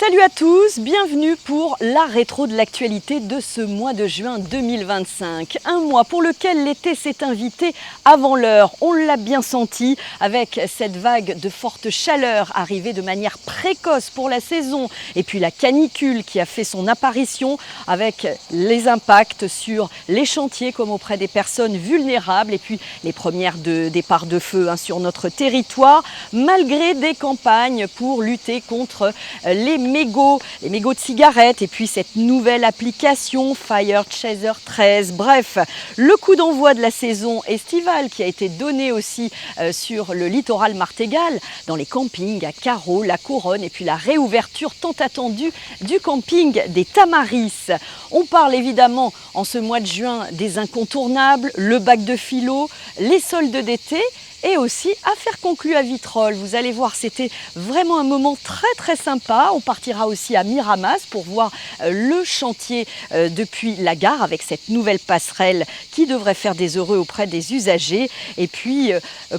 Salut à tous, bienvenue pour la rétro de l'actualité de ce mois de juin 2025. Un mois pour lequel l'été s'est invité avant l'heure. On l'a bien senti avec cette vague de forte chaleur arrivée de manière précoce pour la saison. Et puis la canicule qui a fait son apparition avec les impacts sur les chantiers comme auprès des personnes vulnérables. Et puis les premières départs de feu sur notre territoire, malgré des campagnes pour lutter contre les mégots de cigarettes et puis cette nouvelle application Fire Chaser 13. Bref, le coup d'envoi de la saison estivale qui a été donné aussi sur le littoral martégal, dans les campings à Carreau, la Couronne et puis la réouverture tant attendue du camping des Tamaris. On parle évidemment en ce mois de juin des incontournables, le bac de philo, les soldes d'été et aussi Affaires conclues à Vitrolles. Vous allez voir, c'était vraiment un moment très sympa. On partira aussi à Miramas pour voir le chantier depuis la gare avec cette nouvelle passerelle qui devrait faire des heureux auprès des usagers. Et puis,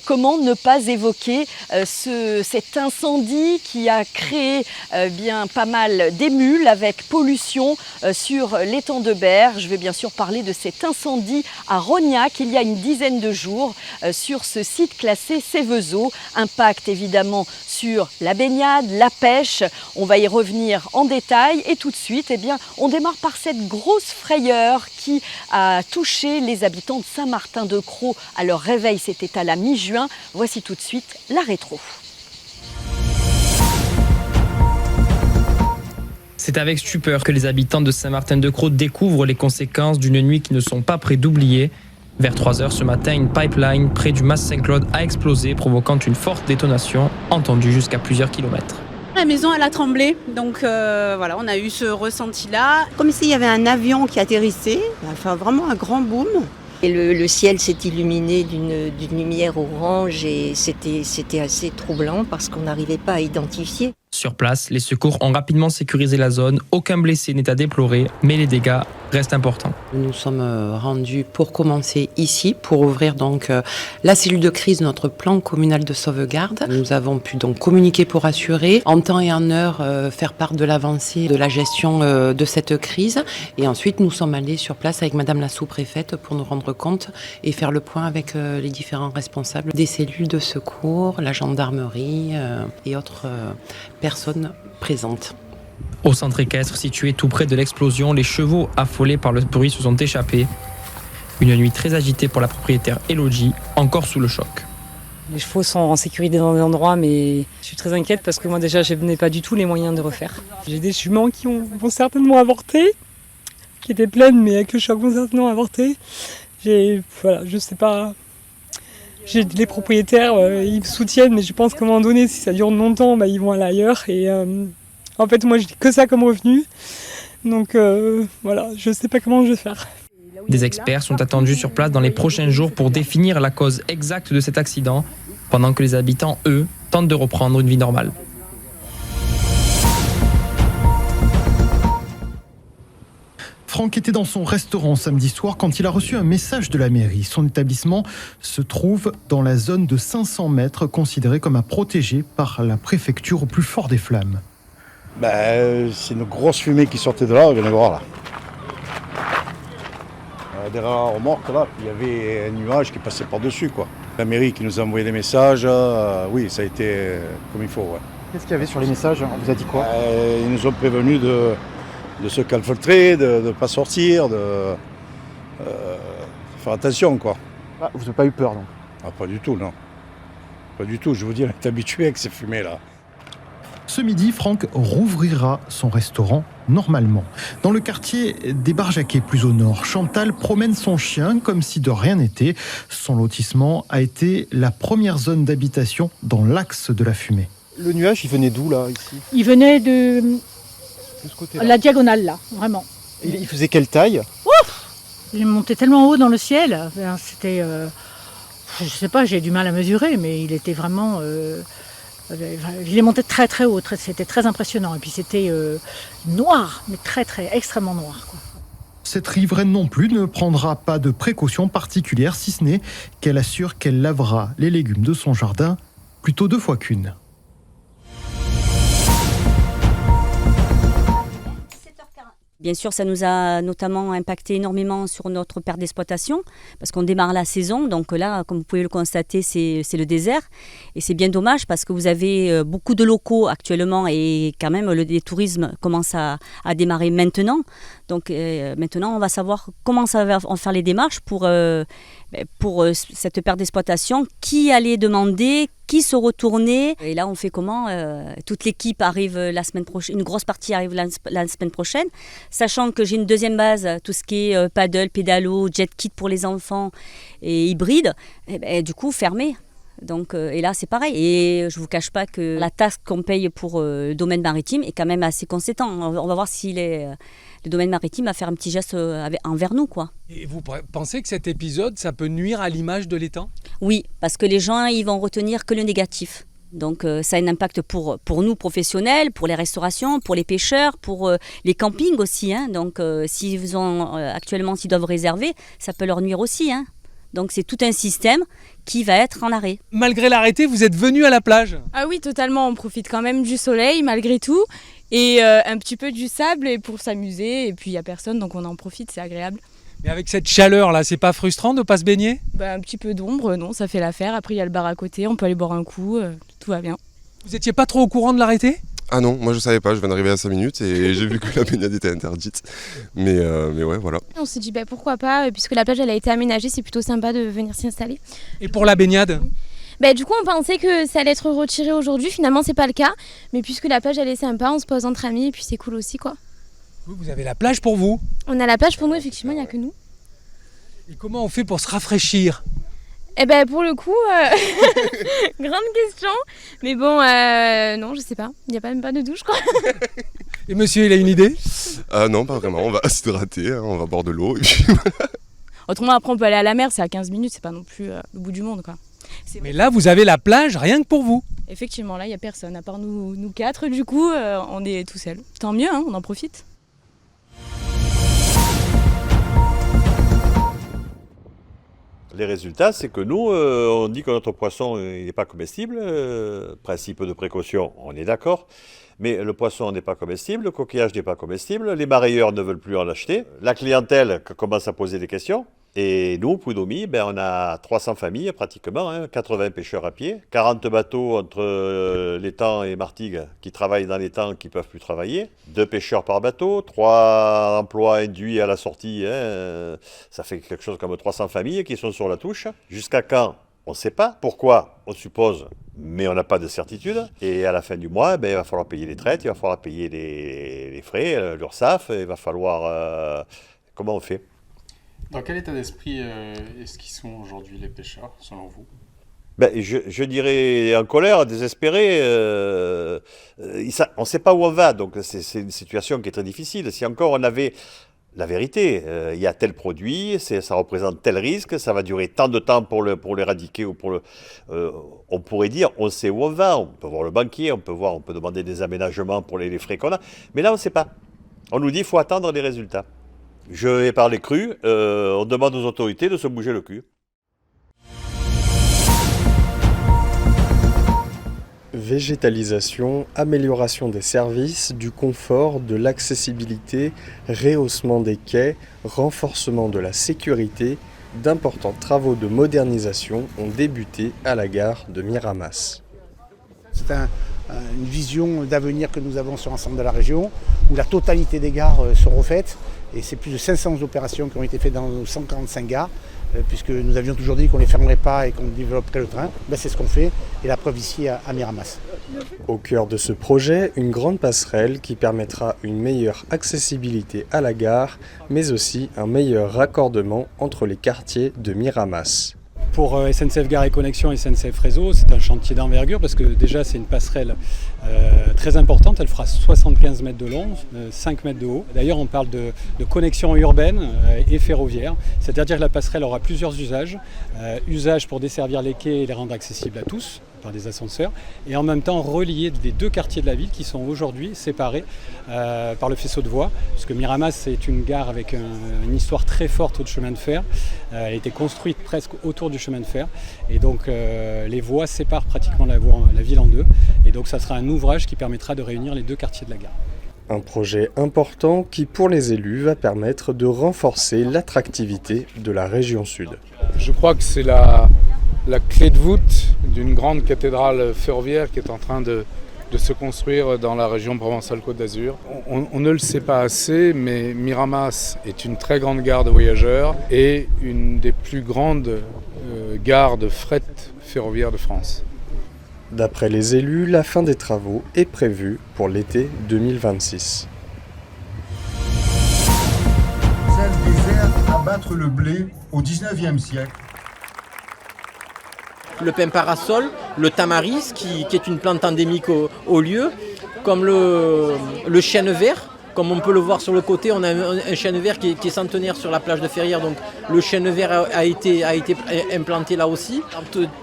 comment ne pas évoquer cet incendie qui a créé bien pas mal d'émules avec pollution sur l'étang de Berre. Je vais bien sûr parler de cet incendie à Rognac il y a une dizaine de jours sur ce site classé Céveso. Impact évidemment sur la baignade, la pêche. On va y revenir en détail et tout de suite, on démarre par cette grosse frayeur qui a touché les habitants de Saint-Martin-de-Crau à leur réveil. C'était à la mi-juin. Voici tout de suite la rétro. C'est avec stupeur que les habitants de Saint-Martin-de-Crau découvrent les conséquences d'une nuit qu'ils ne sont pas prêts d'oublier. Vers 3h ce matin, une pipeline près du Mas Saint-Claude a explosé, provoquant une forte détonation, entendue jusqu'à plusieurs kilomètres. La maison, elle a tremblé, donc voilà, on a eu ce ressenti-là. Comme s'il y avait un avion qui atterrissait, enfin vraiment un grand boom. Et le ciel s'est illuminé d'une lumière orange et c'était assez troublant parce qu'on n'arrivait pas à identifier. Sur place, les secours ont rapidement sécurisé la zone. Aucun blessé n'est à déplorer, mais les dégâts restent importants. Nous sommes rendus pour commencer ici, pour ouvrir donc la cellule de crise, notre plan communal de sauvegarde. Nous avons pu donc communiquer pour assurer, en temps et en heure, faire part de l'avancée de la gestion de cette crise. Et ensuite, nous sommes allés sur place avec Madame la sous-préfète pour nous rendre compte et faire le point avec les différents responsables des cellules de secours, la gendarmerie et autres personnes présentes. Au centre équestre, situé tout près de l'explosion, les chevaux affolés par le bruit se sont échappés. Une nuit très agitée pour la propriétaire Elodie, encore sous le choc. Les chevaux sont en sécurité dans des endroits, mais je suis très inquiète parce que moi déjà, je n'ai pas du tout les moyens de refaire. J'ai des juments qui vont certainement avorter, qui étaient pleines, mais avec le choc vont certainement avorter. Je sais pas. J'ai les propriétaires, ils me soutiennent, mais je pense qu'à un moment donné, si ça dure longtemps, ils vont aller ailleurs. Et en fait, moi, je n'ai que ça comme revenu. Donc je ne sais pas comment je vais faire. Des experts sont attendus sur place dans les prochains jours pour définir la cause exacte de cet accident, pendant que les habitants, eux, tentent de reprendre une vie normale. Franck était dans son restaurant samedi soir quand il a reçu un message de la mairie. Son établissement se trouve dans la zone de 500 mètres, considérée comme à protéger par la préfecture au plus fort des flammes. C'est une grosse fumée qui sortait de là, vous venez voir là. Derrière la remorque là, il y avait un nuage qui passait par-dessus quoi. La mairie qui nous a envoyé des messages, oui ça a été comme il faut. Ouais. Qu'est-ce qu'il y avait sur les messages ? On vous a dit quoi ? Ils nous ont prévenus de se calfeutrer, de ne pas sortir, de faire attention quoi. Vous n'avez pas eu peur donc ? Pas du tout non. Pas du tout, je vous dis, on est habitué avec ces fumées là. Ce midi, Franck rouvrira son restaurant normalement. Dans le quartier des Barjaquets, plus au nord, Chantal promène son chien comme si de rien n'était. Son lotissement a été la première zone d'habitation dans l'axe de la fumée. Le nuage, il venait d'où là, ici ? Il venait de ce côté-là. La diagonale là, vraiment. Il faisait quelle taille ? Il montait tellement haut dans le ciel. C'était, je sais pas, j'ai du mal à mesurer, mais il était vraiment... il est monté très très haut, c'était très impressionnant. Et puis c'était noir, mais extrêmement noir, quoi. Cette riveraine non plus ne prendra pas de précautions particulières, si ce n'est qu'elle assure qu'elle lavera les légumes de son jardin plutôt 2 fois qu'une. Bien sûr, ça nous a notamment impacté énormément sur notre perte d'exploitation parce qu'on démarre la saison. Donc là, comme vous pouvez le constater, c'est le désert. Et c'est bien dommage parce que vous avez beaucoup de locaux actuellement et quand même le tourisme commence à démarrer maintenant. Donc maintenant, on va savoir comment ça va en faire les démarches pour cette perte d'exploitation, qui allait demander, qui se retournait. Et là, on fait comment toute l'équipe arrive la semaine prochaine, une grosse partie arrive la semaine prochaine, sachant que j'ai une deuxième base, tout ce qui est paddle, pédalo, jet kit pour les enfants et hybride, du coup fermé. Donc, et là, c'est pareil. Et je ne vous cache pas que la taxe qu'on paye pour le domaine maritime est quand même assez conséquent. On va voir si le domaine maritime va faire un petit geste envers nous, quoi. Et vous pensez que cet épisode, ça peut nuire à l'image de l'étang ? Oui, parce que les gens, ils vont retenir que le négatif. Donc ça a un impact pour nous professionnels, pour les restaurations, pour les pêcheurs, pour les campings aussi. Hein. Donc s'ils doivent réserver, ça peut leur nuire aussi. Hein. Donc c'est tout un système qui va être en arrêt. Malgré l'arrêté, vous êtes venu à la plage ? Ah oui, totalement. On profite quand même du soleil malgré tout. Et un petit peu du sable pour s'amuser. Et puis il n'y a personne, donc on en profite, c'est agréable. Mais avec cette chaleur-là, c'est pas frustrant de ne pas se baigner ? Un petit peu d'ombre, non, ça fait l'affaire. Après, il y a le bar à côté, on peut aller boire un coup, tout va bien. Vous n'étiez pas trop au courant de l'arrêté ? Ah non, moi je savais pas, je viens d'arriver à 5 minutes et j'ai vu que la baignade était interdite. Mais ouais, voilà. On s'est dit pourquoi pas, puisque la plage elle a été aménagée, c'est plutôt sympa de venir s'y installer. Et pour la baignade ? Du coup on pensait que ça allait être retiré aujourd'hui, finalement c'est pas le cas. Mais puisque la plage elle est sympa, on se pose entre amis et puis c'est cool aussi quoi. Vous avez la plage pour vous ? On a la plage pour nous, effectivement, il n'y a que nous. Et comment on fait pour se rafraîchir ? Pour le coup, grande question. Mais bon, non, je sais pas. Il n'y a même pas de douche, je crois. Et monsieur, il a une idée ? Non, pas vraiment. On va s'hydrater, on va boire de l'eau. Et puis... Autrement, après, on peut aller à la mer, c'est à 15 minutes, c'est pas non plus le bout du monde, quoi. Mais là, vous avez la plage rien que pour vous. Effectivement, là, il n'y a personne. À part nous quatre, du coup, on est tout seuls. Tant mieux, hein, on en profite. Les résultats, c'est que nous, on dit que notre poisson n'est pas comestible. Principe de précaution, on est d'accord. Mais le poisson n'est pas comestible, le coquillage n'est pas comestible, les marailleurs ne veulent plus en acheter. La clientèle commence à poser des questions. Et nous, Pudomi, on a 300 familles pratiquement, 80 pêcheurs à pied, 40 bateaux entre l'étang et Martigues qui travaillent dans l'étang qui ne peuvent plus travailler, 2 pêcheurs par bateau, 3 emplois induits à la sortie, ça fait quelque chose comme 300 familles qui sont sur la touche. Jusqu'à quand ? On ne sait pas. Pourquoi ? On suppose, mais on n'a pas de certitude. Et à la fin du mois, il va falloir payer les traites, il va falloir payer les frais, l'URSSAF, il va falloir... comment on fait ? Dans quel état d'esprit est-ce qu'ils sont aujourd'hui les pêcheurs, selon vous ? Je dirais en colère, désespéré. On ne sait pas où on va, donc c'est une situation qui est très difficile. Si encore on avait la vérité, il y a tel produit, ça représente tel risque, ça va durer tant de temps pour l'éradiquer ou on pourrait dire, on sait où on va, on peut voir le banquier, on peut demander des aménagements pour les frais qu'on a, mais là on ne sait pas. On nous dit qu'il faut attendre les résultats. Je vais parler cru, on demande aux autorités de se bouger le cul. Végétalisation, amélioration des services, du confort, de l'accessibilité, rehaussement des quais, renforcement de la sécurité, d'importants travaux de modernisation ont débuté à la gare de Miramas. C'est une vision d'avenir que nous avons sur l'ensemble de la région, où la totalité des gares sont refaites, et c'est plus de 500 opérations qui ont été faites dans nos 145 gares, puisque nous avions toujours dit qu'on ne les fermerait pas et qu'on développerait le train. C'est ce qu'on fait, et la preuve ici à Miramas. Au cœur de ce projet, une grande passerelle qui permettra une meilleure accessibilité à la gare, mais aussi un meilleur raccordement entre les quartiers de Miramas. Pour SNCF Gare et Connexion et SNCF Réseau, c'est un chantier d'envergure parce que déjà c'est une passerelle très importante, elle fera 75 mètres de long, 5 mètres de haut. D'ailleurs on parle de connexion urbaine et ferroviaire, c'est-à-dire que la passerelle aura plusieurs usages. Usage pour desservir les quais et les rendre accessibles à tous par des ascenseurs, et en même temps relier les 2 quartiers de la ville qui sont aujourd'hui séparés par le faisceau de voies, parce que Miramas c'est une gare avec une histoire très forte au chemin de fer, elle a été construite presque autour du chemin de fer, et donc les voies séparent pratiquement la ville en 2, et donc ça sera un ouvrage qui permettra de réunir les 2 quartiers de la gare. Un projet important qui, pour les élus, va permettre de renforcer l'attractivité de la région sud. Je crois que c'est la clé de voûte d'une grande cathédrale ferroviaire qui est en train de se construire dans la région Provence-Alpes-Côte d'Azur. On ne le sait pas assez, mais Miramas est une très grande gare de voyageurs et une des plus grandes gares de fret ferroviaire de France. D'après les élus, la fin des travaux est prévue pour l'été 2026. Celle des airs à battre le blé au 19e siècle. Le pin parasol, le tamaris qui est une plante endémique au lieu, comme le chêne vert. Comme on peut le voir sur le côté, on a un chêne vert qui est centenaire sur la plage de Ferrières. Donc le chêne vert a été implanté là aussi.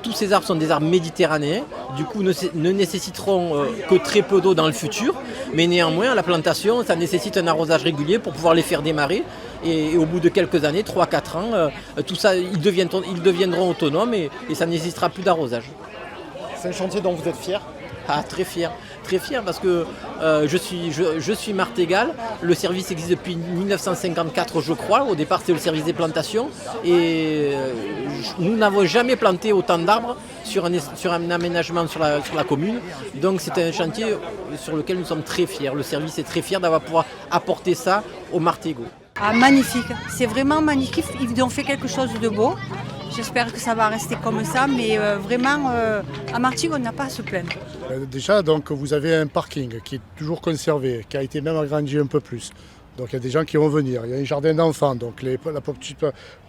Tous ces arbres sont des arbres méditerranéens, du coup ne nécessiteront que très peu d'eau dans le futur. Mais néanmoins, la plantation, ça nécessite un arrosage régulier pour pouvoir les faire démarrer. Et au bout de quelques années, 3-4 ans, tout ça, ils deviendront autonomes et ça ne nécessitera plus d'arrosage. C'est un chantier dont vous êtes fier ? Ah, très fier parce que je suis martégal. Le service existe depuis 1954, je crois. Au départ, c'est le service des plantations. Et nous n'avons jamais planté autant d'arbres sur un aménagement sur la commune. Donc c'est un chantier sur lequel nous sommes très fiers. Le service est très fier d'avoir pouvoir apporter ça aux Martégots. Ah, magnifique, c'est vraiment magnifique. Ils ont fait quelque chose de beau. J'espère que ça va rester comme ça, mais vraiment, à Martigues, on n'a pas à se plaindre. Déjà, donc, vous avez un parking qui est toujours conservé, qui a été même agrandi un peu plus. Donc il y a des gens qui vont venir. Il y a un jardin d'enfants, donc la petite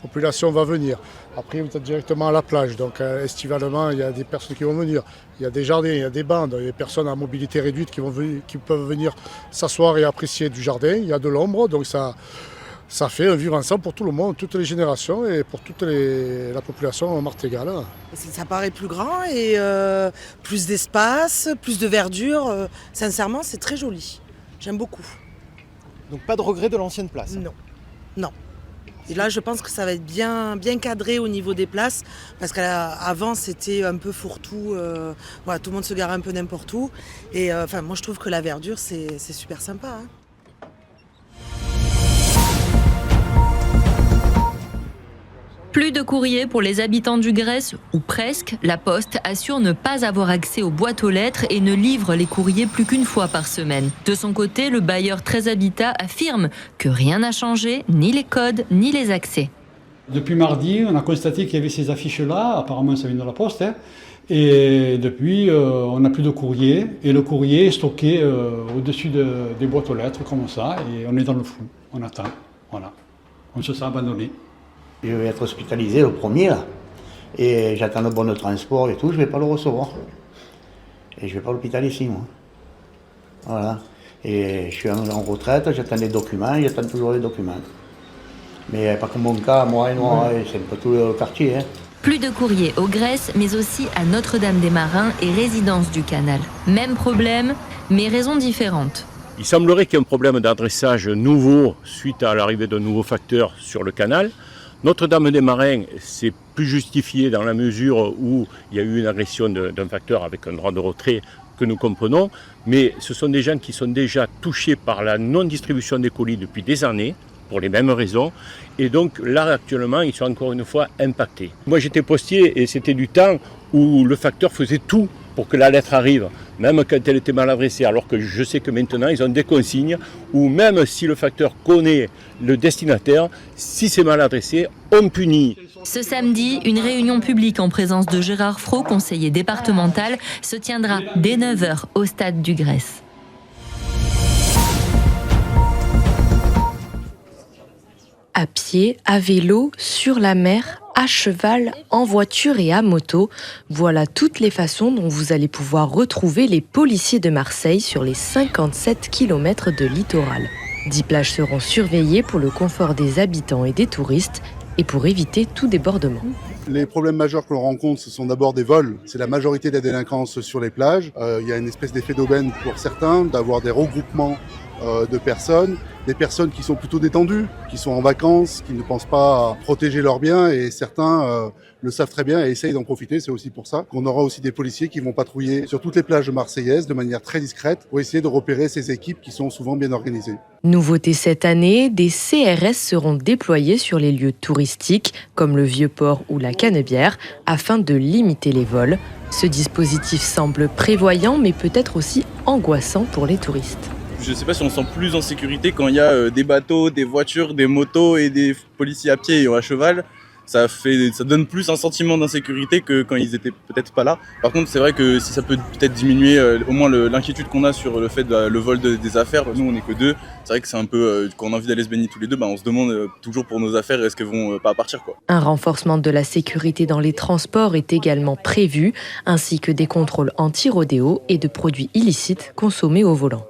population va venir. Après, vous êtes directement à la plage, donc estivalement, il y a des personnes qui vont venir. Il y a des jardins, il y a des bancs, il y a des personnes à mobilité réduite qui peuvent venir s'asseoir et apprécier du jardin. Il y a de l'ombre, donc ça fait un vivre ensemble pour tout le monde, toutes les générations et pour toute la population martégale. Ça paraît plus grand et plus d'espace, plus de verdure. Sincèrement, c'est très joli. J'aime beaucoup. Donc pas de regret de l'ancienne place ? Non. Et là, je pense que ça va être bien cadré au niveau des places, parce qu'avant, c'était un peu fourre-tout. Voilà, tout le monde se garait un peu n'importe où. Et moi, je trouve que la verdure, c'est super sympa. Hein. Plus de courrier pour les habitants du Grèce, ou presque. La Poste assure ne pas avoir accès aux boîtes aux lettres et ne livre les courriers plus qu'une fois par semaine. De son côté, le bailleur Très Habitat affirme que rien n'a changé, ni les codes, ni les accès. Depuis mardi, on a constaté qu'il y avait ces affiches-là, apparemment ça vient de la Poste, et depuis, on n'a plus de courrier, et le courrier est stocké au-dessus des boîtes aux lettres, comme ça, et on est dans le flou, on attend, voilà. On se sent abandonné. Je vais être hospitalisé le premier là, et j'attends le bon de transport et tout, je ne vais pas le recevoir. Et je ne vais pas à l'hôpital ici, moi. Voilà. Et je suis en retraite, j'attends des documents, j'attends toujours les documents. Mais pas comme mon cas, moi et moi, c'est un peu tout le quartier. Hein. Plus de courrier aux Grèces, mais aussi à Notre-Dame-des-Marins et Résidence du Canal. Même problème, mais raisons différentes. Il semblerait qu'il y ait un problème d'adressage nouveau suite à l'arrivée d'un nouveau facteur sur le canal. Notre-Dame-des-Marins, c'est plus justifié dans la mesure où il y a eu une agression d'un facteur avec un droit de retrait que nous comprenons, mais ce sont des gens qui sont déjà touchés par la non-distribution des colis depuis des années, pour les mêmes raisons, et donc là actuellement ils sont encore une fois impactés. Moi j'étais postier et c'était du temps où le facteur faisait tout pour que la lettre arrive, même quand elle était mal adressée, alors que je sais que maintenant ils ont des consignes où même si le facteur connaît le destinataire, si c'est mal adressé, on punit. Ce samedi, une réunion publique en présence de Gérard Fraud, conseiller départemental, se tiendra dès 9h au stade du Grèce. À pied, à vélo, sur la mer, à cheval, en voiture et à moto, voilà toutes les façons dont vous allez pouvoir retrouver les policiers de Marseille sur les 57 km de littoral. 10 plages seront surveillées pour le confort des habitants et des touristes et pour éviter tout débordement. Les problèmes majeurs que l'on rencontre, ce sont d'abord des vols. C'est la majorité de la délinquance sur les plages. Il y a une espèce d'effet d'aubaine pour certains, d'avoir des regroupements de personnes, des personnes qui sont plutôt détendues, qui sont en vacances, qui ne pensent pas à protéger leurs biens et certains le savent très bien et essayent d'en profiter. C'est aussi pour ça qu'on aura aussi des policiers qui vont patrouiller sur toutes les plages marseillaises de manière très discrète pour essayer de repérer ces équipes qui sont souvent bien organisées. Nouveauté cette année, des CRS seront déployés sur les lieux touristiques comme le Vieux-Port ou la Canebière afin de limiter les vols. Ce dispositif semble prévoyant mais peut-être aussi angoissant pour les touristes. Je ne sais pas si on se sent plus en sécurité quand il y a des bateaux, des voitures, des motos et des policiers à pied et à cheval. Ça donne plus un sentiment d'insécurité que quand ils étaient peut-être pas là. Par contre, c'est vrai que si ça peut peut-être diminuer au moins l'inquiétude qu'on a sur le fait le vol des affaires, nous on n'est que deux, c'est vrai que c'est un peu, quand on a envie d'aller se baigner tous les deux, on se demande toujours pour nos affaires, est-ce qu'elles vont pas partir quoi. Un renforcement de la sécurité dans les transports est également prévu, ainsi que des contrôles anti-rodéo et de produits illicites consommés au volant.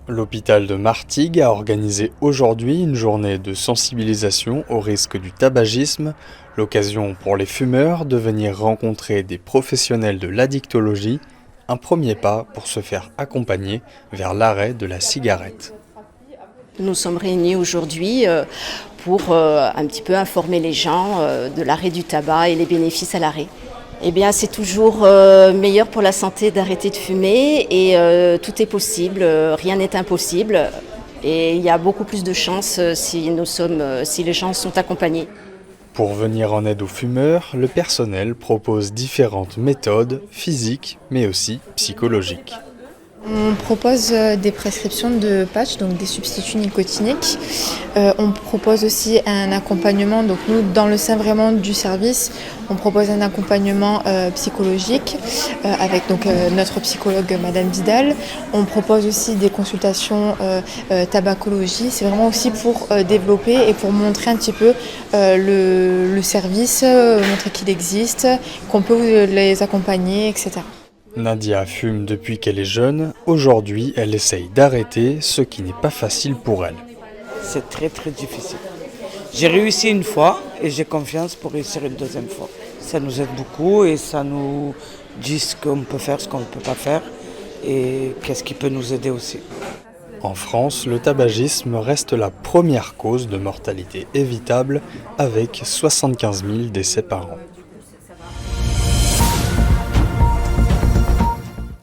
L'hôpital de Martigues a organisé aujourd'hui une journée de sensibilisation au risque du tabagisme, l'occasion pour les fumeurs de venir rencontrer des professionnels de l'addictologie, un premier pas pour se faire accompagner vers l'arrêt de la cigarette. Nous sommes réunis aujourd'hui pour un petit peu informer les gens de l'arrêt du tabac et les bénéfices à l'arrêt. Eh bien, c'est toujours meilleur pour la santé d'arrêter de fumer et tout est possible, rien n'est impossible et il y a beaucoup plus de chances si les gens sont accompagnés. Pour venir en aide aux fumeurs, le personnel propose différentes méthodes physiques mais aussi psychologiques. On propose des prescriptions de patchs, donc des substituts nicotiniques. On propose aussi un accompagnement, donc nous dans le sein vraiment du service, on propose un accompagnement psychologique avec donc notre psychologue Madame Vidal. On propose aussi des consultations tabacologie, c'est vraiment aussi pour développer et pour montrer un petit peu le service, montrer qu'il existe, qu'on peut les accompagner, etc. Nadia fume depuis qu'elle est jeune. Aujourd'hui, elle essaye d'arrêter, ce qui n'est pas facile pour elle. C'est très très difficile. J'ai réussi une fois et j'ai confiance pour réussir une deuxième fois. Ça nous aide beaucoup et ça nous dit ce qu'on peut faire, ce qu'on ne peut pas faire et qu'est-ce qui peut nous aider aussi. En France, le tabagisme reste la première cause de mortalité évitable avec 75 000 décès par an.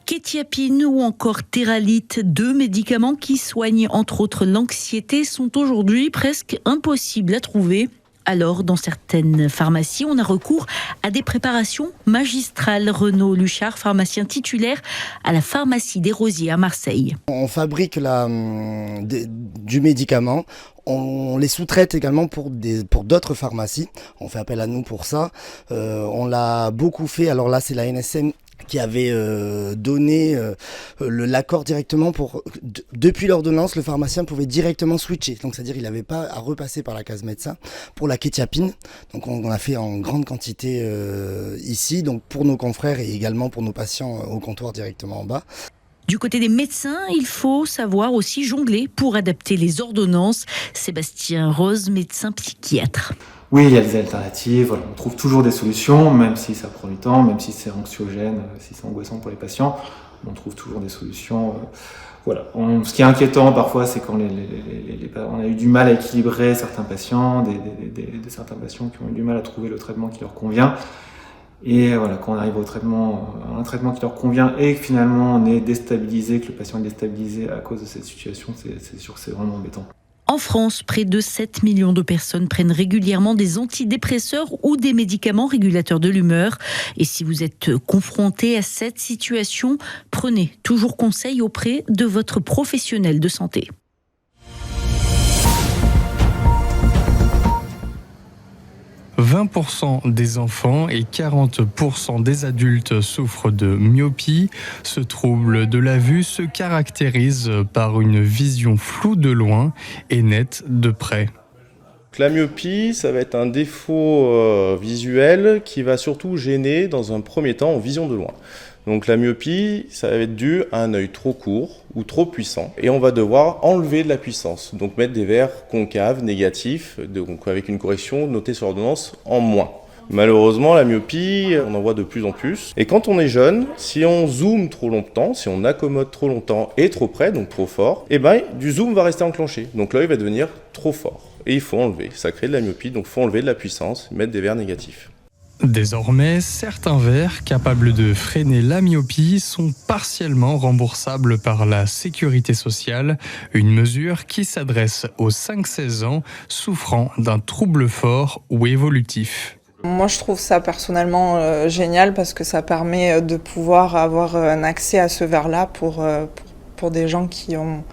Quetiapine ou encore Theralite, deux médicaments qui soignent entre autres l'anxiété, sont aujourd'hui presque impossibles à trouver. Alors, dans certaines pharmacies, on a recours à des préparations magistrales. Renaud Luchard, pharmacien titulaire à la pharmacie des Rosiers à Marseille. On fabrique du médicament. On les sous-traite également pour d'autres pharmacies. On fait appel à nous pour ça. On l'a beaucoup fait. Alors là, c'est la NSM qui avait donné l'accord directement pour depuis l'ordonnance, le pharmacien pouvait directement switcher. Donc c'est-à-dire il n'avait pas à repasser par la case médecin pour la quetiapine. Donc on a fait en grande quantité ici, donc pour nos confrères et également pour nos patients au comptoir directement en bas. Du côté des médecins, il faut savoir aussi jongler pour adapter les ordonnances. Sébastien Rose, médecin psychiatre. Oui, il y a des alternatives, voilà, on trouve toujours des solutions, même si ça prend du temps, même si c'est anxiogène, si c'est angoissant pour les patients, on trouve toujours des solutions. Voilà. Ce qui est inquiétant parfois, c'est quand on a eu du mal à équilibrer certains patients, certains patients qui ont eu du mal à trouver le traitement qui leur convient. Et voilà, quand on arrive au traitement, à un traitement qui leur convient et que finalement on est déstabilisé, que le patient est déstabilisé à cause de cette situation, c'est sûr que c'est vraiment embêtant. En France, près de 7 millions de personnes prennent régulièrement des antidépresseurs ou des médicaments régulateurs de l'humeur. Et si vous êtes confronté à cette situation, prenez toujours conseil auprès de votre professionnel de santé. « 20% des enfants et 40% des adultes souffrent de myopie. Ce trouble de la vue se caractérise par une vision floue de loin et nette de près. La myopie, ça va être un défaut visuel qui va surtout gêner dans un premier temps en vision de loin. Donc la myopie, ça va être dû à un œil trop court ou trop puissant et on va devoir enlever de la puissance, donc mettre des verres concaves, négatifs, donc avec une correction notée sur l'ordonnance en moins. Malheureusement, la myopie, on en voit de plus en plus. Et quand on est jeune, si on zoome trop longtemps, si on accommode trop longtemps et trop près, donc trop fort, du zoom va rester enclenché. Donc l'œil va devenir trop fort. Et il faut enlever. Ça crée de la myopie, donc il faut enlever de la puissance, mettre des verres négatifs. Désormais, certains verres capables de freiner la myopie sont partiellement remboursables par la sécurité sociale, une mesure qui s'adresse aux 5-16 ans souffrant d'un trouble fort ou évolutif. Moi, je trouve ça personnellement génial parce que ça permet de pouvoir avoir un accès à ce verre-là pour des gens qui n'ont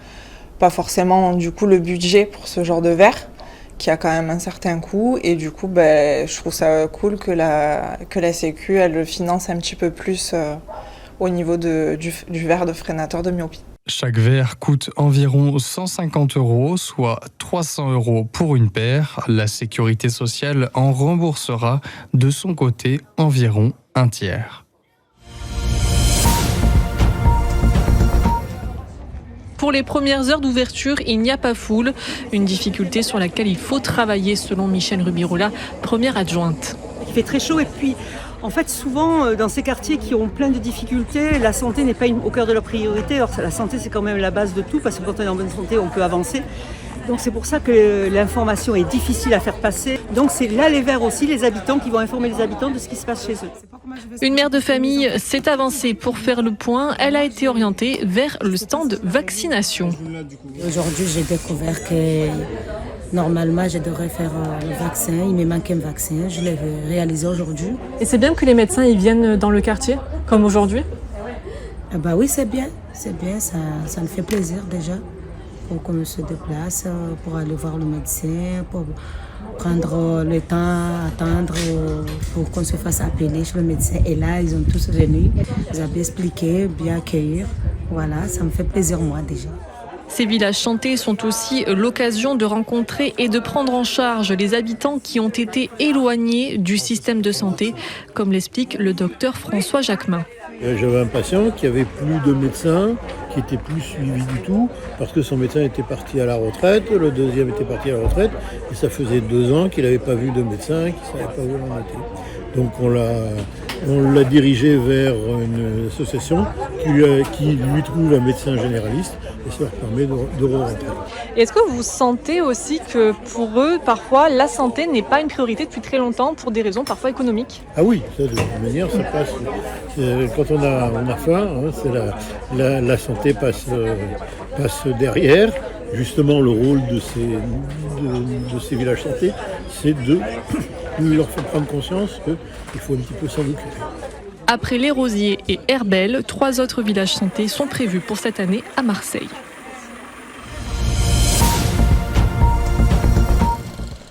pas forcément du coup le budget pour ce genre de verre, qui a quand même un certain coût. Et du coup, je trouve ça cool que la Sécu, elle le finance un petit peu plus au niveau du verre de freinateur de myopie. Chaque verre coûte environ 150 €, soit 300 € pour une paire. La sécurité sociale en remboursera de son côté environ un tiers. Pour les premières heures d'ouverture, il n'y a pas foule, une difficulté sur laquelle il faut travailler selon Michel Rubirola, première adjointe. Il fait très chaud et puis en fait souvent dans ces quartiers qui ont plein de difficultés, la santé n'est pas au cœur de leur priorité. Alors la santé c'est quand même la base de tout parce que quand on est en bonne santé on peut avancer. Donc c'est pour ça que l'information est difficile à faire passer. Donc c'est là les verts aussi, les habitants qui vont informer les habitants de ce qui se passe chez eux. Une mère de famille s'est avancée pour faire le point. Elle a été orientée vers le stand vaccination. Aujourd'hui, j'ai découvert que normalement, je devrais faire le vaccin. Il me manque un vaccin. Je l'ai réalisé aujourd'hui. Et c'est bien que les médecins ils viennent dans le quartier, comme aujourd'hui ? Oui, c'est bien. C'est bien, ça me fait plaisir déjà. Pour qu'on se déplace, pour aller voir le médecin, pour prendre le temps, attendre pour qu'on se fasse appeler chez le médecin. Et là, ils ont tous venu, ils avaient expliqué, bien accueillir. Voilà, ça me fait plaisir moi déjà. Ces villages santé sont aussi l'occasion de rencontrer et de prendre en charge les habitants qui ont été éloignés du système de santé, comme l'explique le docteur François Jacquemin. J'avais un patient qui avait plus de médecin, qui était plus suivi du tout, parce que son médecin était parti à la retraite, le deuxième était parti à la retraite, et ça faisait 2 ans qu'il n'avait pas vu de médecin, qu'il ne savait pas où il en était. Donc on l'a dirigé vers une association qui lui trouve un médecin généraliste, et ça leur permet de rentrer. Est-ce que vous sentez aussi que pour eux, parfois, la santé n'est pas une priorité depuis très longtemps pour des raisons parfois économiques ? Ah oui, ça de toute manière, ça passe. Quand on a faim, c'est la santé passe derrière. Justement, le rôle de ces villages santé, c'est de leur faire prendre conscience qu'il faut un petit peu s'en occuper. Après Les Rosiers et Herbel, 3 autres villages santé sont prévus pour cette année à Marseille.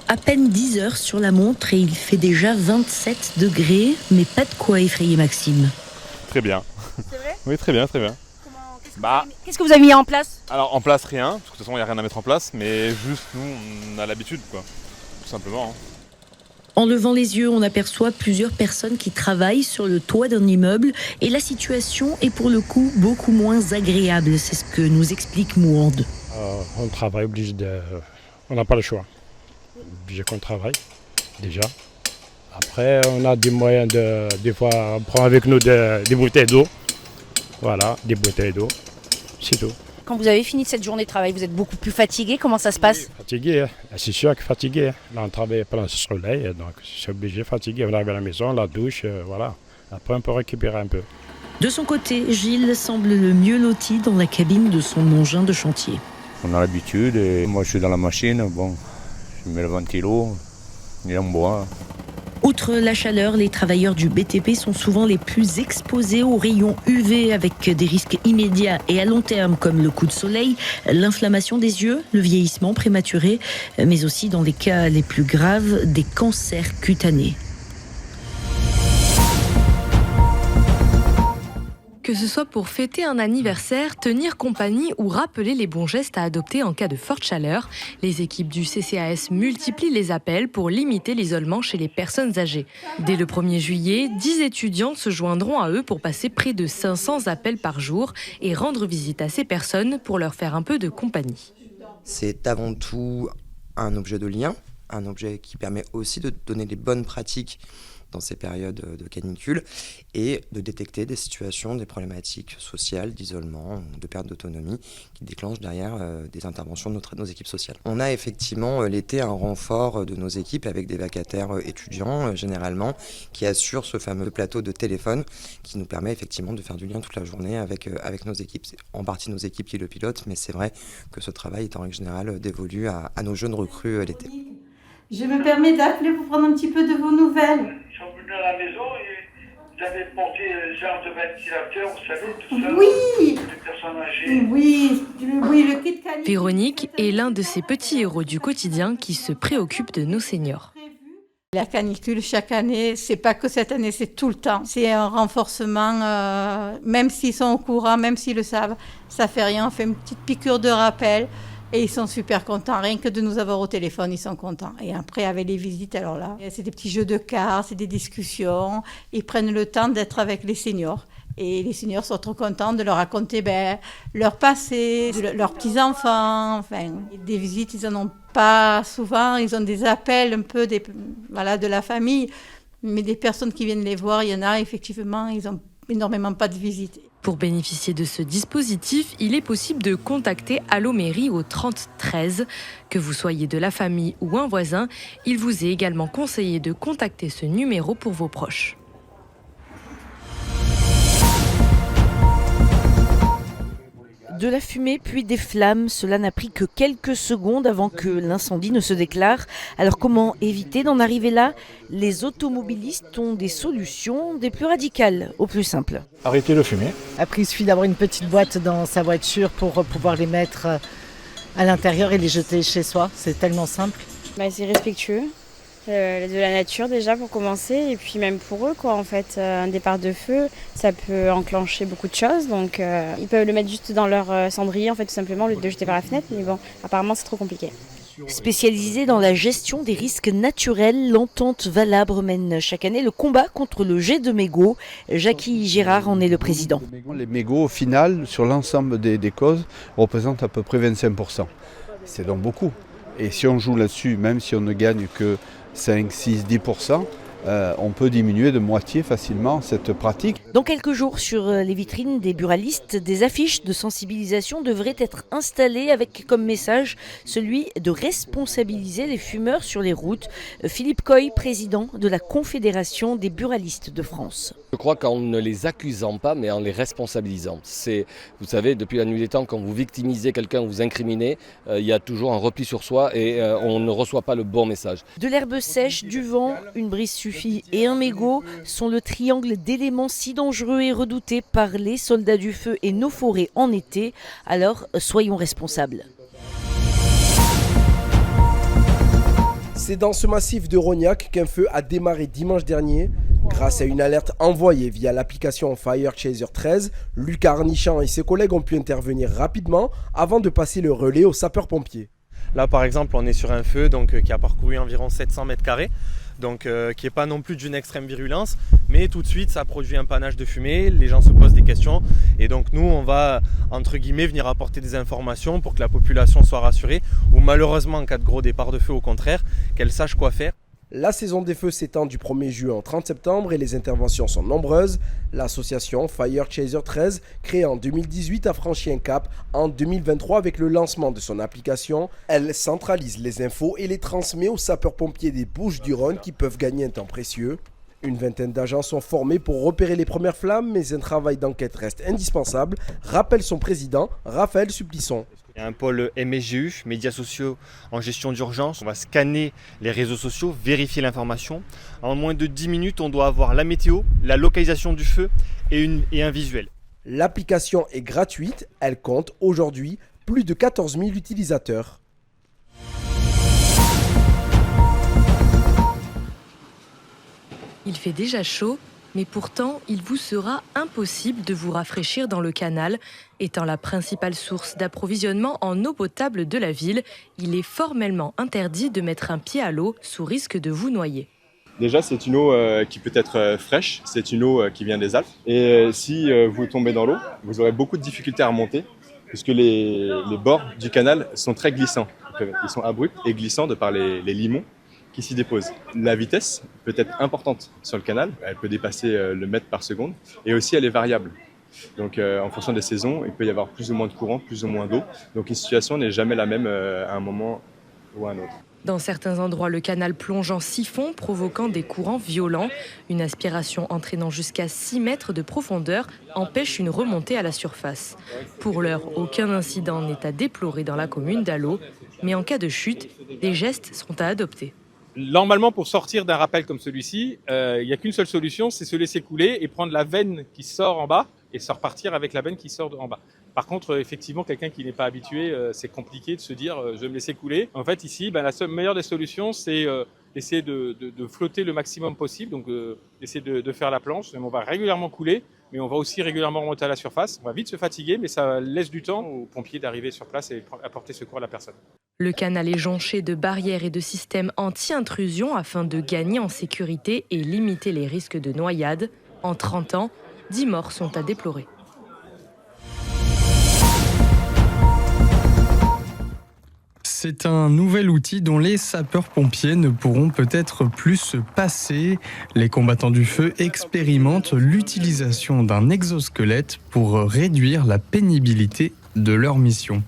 À peine 10 heures sur la montre et il fait déjà 27 degrés, mais pas de quoi effrayer Maxime. Très bien. C'est vrai ? Oui, très bien, très bien. Qu'est-ce que vous avez mis en place ? Alors en place rien, parce que de toute façon il n'y a rien à mettre en place, mais juste nous on a l'habitude quoi, tout simplement. En levant les yeux, on aperçoit plusieurs personnes qui travaillent sur le toit d'un immeuble et la situation est pour le coup beaucoup moins agréable. C'est ce que nous explique Mouande. On travaille obligé on n'a pas le choix. Obligé qu'on travaille déjà. Après on a des moyens des fois on prend avec nous des bouteilles d'eau. Voilà, des bouteilles d'eau, c'est tout. Quand vous avez fini cette journée de travail, vous êtes beaucoup plus fatigué. Comment ça se passe ? Fatigué, c'est sûr que fatigué. Là, on travaille pendant ce soleil, donc c'est obligé fatigué. On arrive à la maison, la douche, voilà. Après, on peut récupérer un peu. De son côté, Gilles semble le mieux loti dans la cabine de son engin de chantier. On a l'habitude et moi je suis dans la machine, bon, je mets le ventilo et on boit. Outre la chaleur, les travailleurs du BTP sont souvent les plus exposés aux rayons UV avec des risques immédiats et à long terme comme le coup de soleil, l'inflammation des yeux, le vieillissement prématuré, mais aussi dans les cas les plus graves, des cancers cutanés. Que ce soit pour fêter un anniversaire, tenir compagnie ou rappeler les bons gestes à adopter en cas de forte chaleur, les équipes du CCAS multiplient les appels pour limiter l'isolement chez les personnes âgées. Dès le 1er juillet, 10 étudiants se joindront à eux pour passer près de 500 appels par jour et rendre visite à ces personnes pour leur faire un peu de compagnie. C'est avant tout un objet de lien, un objet qui permet aussi de donner des bonnes pratiques dans ces périodes de canicule et de détecter des situations, des problématiques sociales, d'isolement, de perte d'autonomie qui déclenchent derrière des interventions de nos équipes sociales. On a effectivement l'été un renfort de nos équipes avec des vacataires étudiants généralement qui assurent ce fameux plateau de téléphone qui nous permet effectivement de faire du lien toute la journée avec nos équipes. C'est en partie nos équipes qui le pilotent, mais c'est vrai que ce travail est en règle générale dévolu à nos jeunes recrues l'été. Je me permets d'appeler pour prendre un petit peu de vos nouvelles. Ils sont venus à la maison et vous avez porté le genre de ventilateur, vous savez, tout ça. Oui. Les personnes âgées. Oui, le kit canicule. Véronique est l'un de ces petits héros du quotidien qui se préoccupe de nos seniors. La canicule, chaque année, c'est pas que cette année, c'est tout le temps. C'est un renforcement, même s'ils sont au courant, même s'ils le savent, ça fait rien, on fait une petite piqûre de rappel. Et ils sont super contents, rien que de nous avoir au téléphone, ils sont contents. Et après, avec les visites, alors là, c'est des petits jeux de cartes, c'est des discussions. Ils prennent le temps d'être avec les seniors. Et les seniors sont trop contents de leur raconter leur passé, leurs petits-enfants. Enfin, des visites, ils n'en ont pas souvent. Ils ont des appels un peu de la famille. Mais des personnes qui viennent les voir, il y en a effectivement, ils n'ont énormément pas de visites. Pour bénéficier de ce dispositif, il est possible de contacter Allo Mairie au 30 13. Que vous soyez de la famille ou un voisin, il vous est également conseillé de contacter ce numéro pour vos proches. De la fumée, puis des flammes. Cela n'a pris que quelques secondes avant que l'incendie ne se déclare. Alors comment éviter d'en arriver là ? Les automobilistes ont des solutions, des plus radicales aux plus simples. Arrêtez de fumer. Après, il suffit d'avoir une petite boîte dans sa voiture pour pouvoir les mettre à l'intérieur et les jeter chez soi. C'est tellement simple. C'est respectueux. De la nature déjà pour commencer et puis même pour eux en fait un départ de feu ça peut enclencher beaucoup de choses donc ils peuvent le mettre juste dans leur cendrier en fait tout simplement au lieu de le jeter par la fenêtre mais bon apparemment c'est trop compliqué. Spécialisée dans la gestion des risques naturels, l'entente Valabre mène chaque année le combat contre le jet de mégots. Jackie Gérard en est le président. Les mégots au final sur l'ensemble des causes représentent à peu près 25%. C'est donc beaucoup. Et si on joue là-dessus, même si on ne gagne que 5, 6, 10%, on peut diminuer de moitié facilement cette pratique. Dans quelques jours, sur les vitrines des buralistes, des affiches de sensibilisation devraient être installées avec comme message celui de responsabiliser les fumeurs sur les routes. Philippe Coy, président de la Confédération des buralistes de France. Je crois qu'en ne les accusant pas, mais en les responsabilisant. Vous savez, depuis la nuit des temps, quand vous victimisez quelqu'un, vous incriminez, il y a toujours un repli sur soi et on ne reçoit pas le bon message. De l'herbe sèche, du vent, une brise suffit et un mégot sont le triangle d'éléments si dangereux et redoutés par les soldats du feu et nos forêts en été. Alors, soyons responsables. C'est dans ce massif de Rognac qu'un feu a démarré dimanche dernier. Grâce à une alerte envoyée via l'application Fire Chaser 13, Lucas Arnichamp et ses collègues ont pu intervenir rapidement avant de passer le relais aux sapeurs-pompiers. Là par exemple on est sur un feu qui a parcouru environ 700 mètres carrés. Qui n'est pas non plus d'une extrême virulence, mais tout de suite ça produit un panache de fumée, les gens se posent des questions et donc nous on va entre guillemets venir apporter des informations pour que la population soit rassurée ou malheureusement en cas de gros départ de feu au contraire, qu'elle sache quoi faire. La saison des feux s'étend du 1er juin au 30 septembre et les interventions sont nombreuses. L'association Fire Chaser 13, créée en 2018, a franchi un cap en 2023 avec le lancement de son application. Elle centralise les infos et les transmet aux sapeurs-pompiers des Bouches-du-Rhône qui peuvent gagner un temps précieux. Une vingtaine d'agents sont formés pour repérer les premières flammes, mais un travail d'enquête reste indispensable, rappelle son président, Raphaël Supplisson. Il y a un pôle MSGU, médias sociaux en gestion d'urgence. On va scanner les réseaux sociaux, vérifier l'information. En moins de 10 minutes, on doit avoir la météo, la localisation du feu et un visuel. L'application est gratuite. Elle compte aujourd'hui plus de 14 000 utilisateurs. Il fait déjà chaud, mais pourtant, il vous sera impossible de vous rafraîchir dans le canal. Étant la principale source d'approvisionnement en eau potable de la ville, il est formellement interdit de mettre un pied à l'eau sous risque de vous noyer. Déjà, c'est une eau qui peut être fraîche, c'est une eau qui vient des Alpes. Et si vous tombez dans l'eau, vous aurez beaucoup de difficultés à remonter, puisque les bords du canal sont très glissants. Ils sont abrupts et glissants de par les limons qui s'y dépose. La vitesse peut être importante sur le canal, elle peut dépasser le mètre par seconde, et aussi elle est variable. Donc en fonction des saisons, il peut y avoir plus ou moins de courant, plus ou moins d'eau. Donc une situation n'est jamais la même à un moment ou à un autre. Dans certains endroits, le canal plonge en siphon, provoquant des courants violents. Une aspiration entraînant jusqu'à 6 mètres de profondeur empêche une remontée à la surface. Pour l'heure, aucun incident n'est à déplorer dans la commune d'Allaux, mais en cas de chute, des gestes sont à adopter. Normalement, pour sortir d'un rappel comme celui-ci, il n'y a qu'une seule solution, c'est se laisser couler et prendre la veine qui sort en bas et se repartir avec la veine qui sort en bas. Par contre, effectivement, quelqu'un qui n'est pas habitué, c'est compliqué de se dire je vais me laisser couler. En fait, ici, la meilleure des solutions, c'est essayer de flotter le maximum possible, donc essayer de faire la planche. On va régulièrement couler, mais on va aussi régulièrement remonter à la surface. On va vite se fatiguer, mais ça laisse du temps aux pompiers d'arriver sur place et apporter secours à la personne. Le canal est jonché de barrières et de systèmes anti-intrusion afin de gagner en sécurité et limiter les risques de noyade. En 30 ans, 10 morts sont à déplorer. C'est un nouvel outil dont les sapeurs-pompiers ne pourront peut-être plus se passer. Les combattants du feu expérimentent l'utilisation d'un exosquelette pour réduire la pénibilité de leur mission.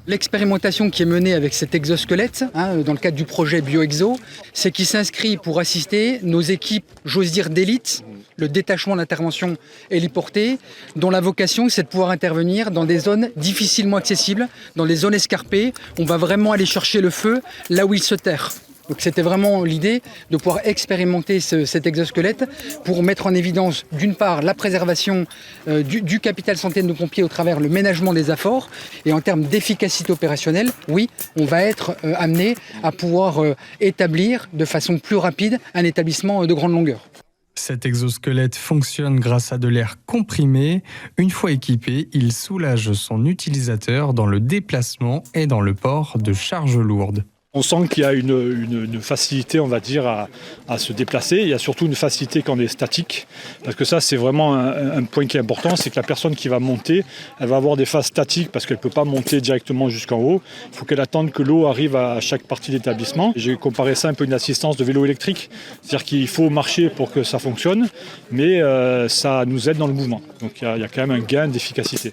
L'expérimentation qui est menée avec cet exosquelette, dans le cadre du projet BioExo, c'est qu'il s'inscrit pour assister nos équipes, j'ose dire, d'élite, le détachement d'intervention héliporté, dont la vocation c'est de pouvoir intervenir dans des zones difficilement accessibles, dans les zones escarpées. On va vraiment aller chercher le feu là où il se terre. Donc c'était vraiment l'idée de pouvoir expérimenter cet exosquelette pour mettre en évidence d'une part la préservation du capital santé de nos pompiers au travers le ménagement des apports et en termes d'efficacité opérationnelle, oui, on va être amené à pouvoir établir de façon plus rapide un établissement de grande longueur. Cet exosquelette fonctionne grâce à de l'air comprimé. Une fois équipé, il soulage son utilisateur dans le déplacement et dans le port de charges lourdes. On sent qu'il y a une facilité, on va dire, à se déplacer. Il y a surtout une facilité quand on est statique. Parce que ça, c'est vraiment un point qui est important, c'est que la personne qui va monter, elle va avoir des phases statiques parce qu'elle ne peut pas monter directement jusqu'en haut. Il faut qu'elle attende que l'eau arrive à chaque partie de l'établissement. J'ai comparé ça un peu à une assistance de vélo électrique. C'est-à-dire qu'il faut marcher pour que ça fonctionne, mais ça nous aide dans le mouvement. Donc il y a quand même un gain d'efficacité.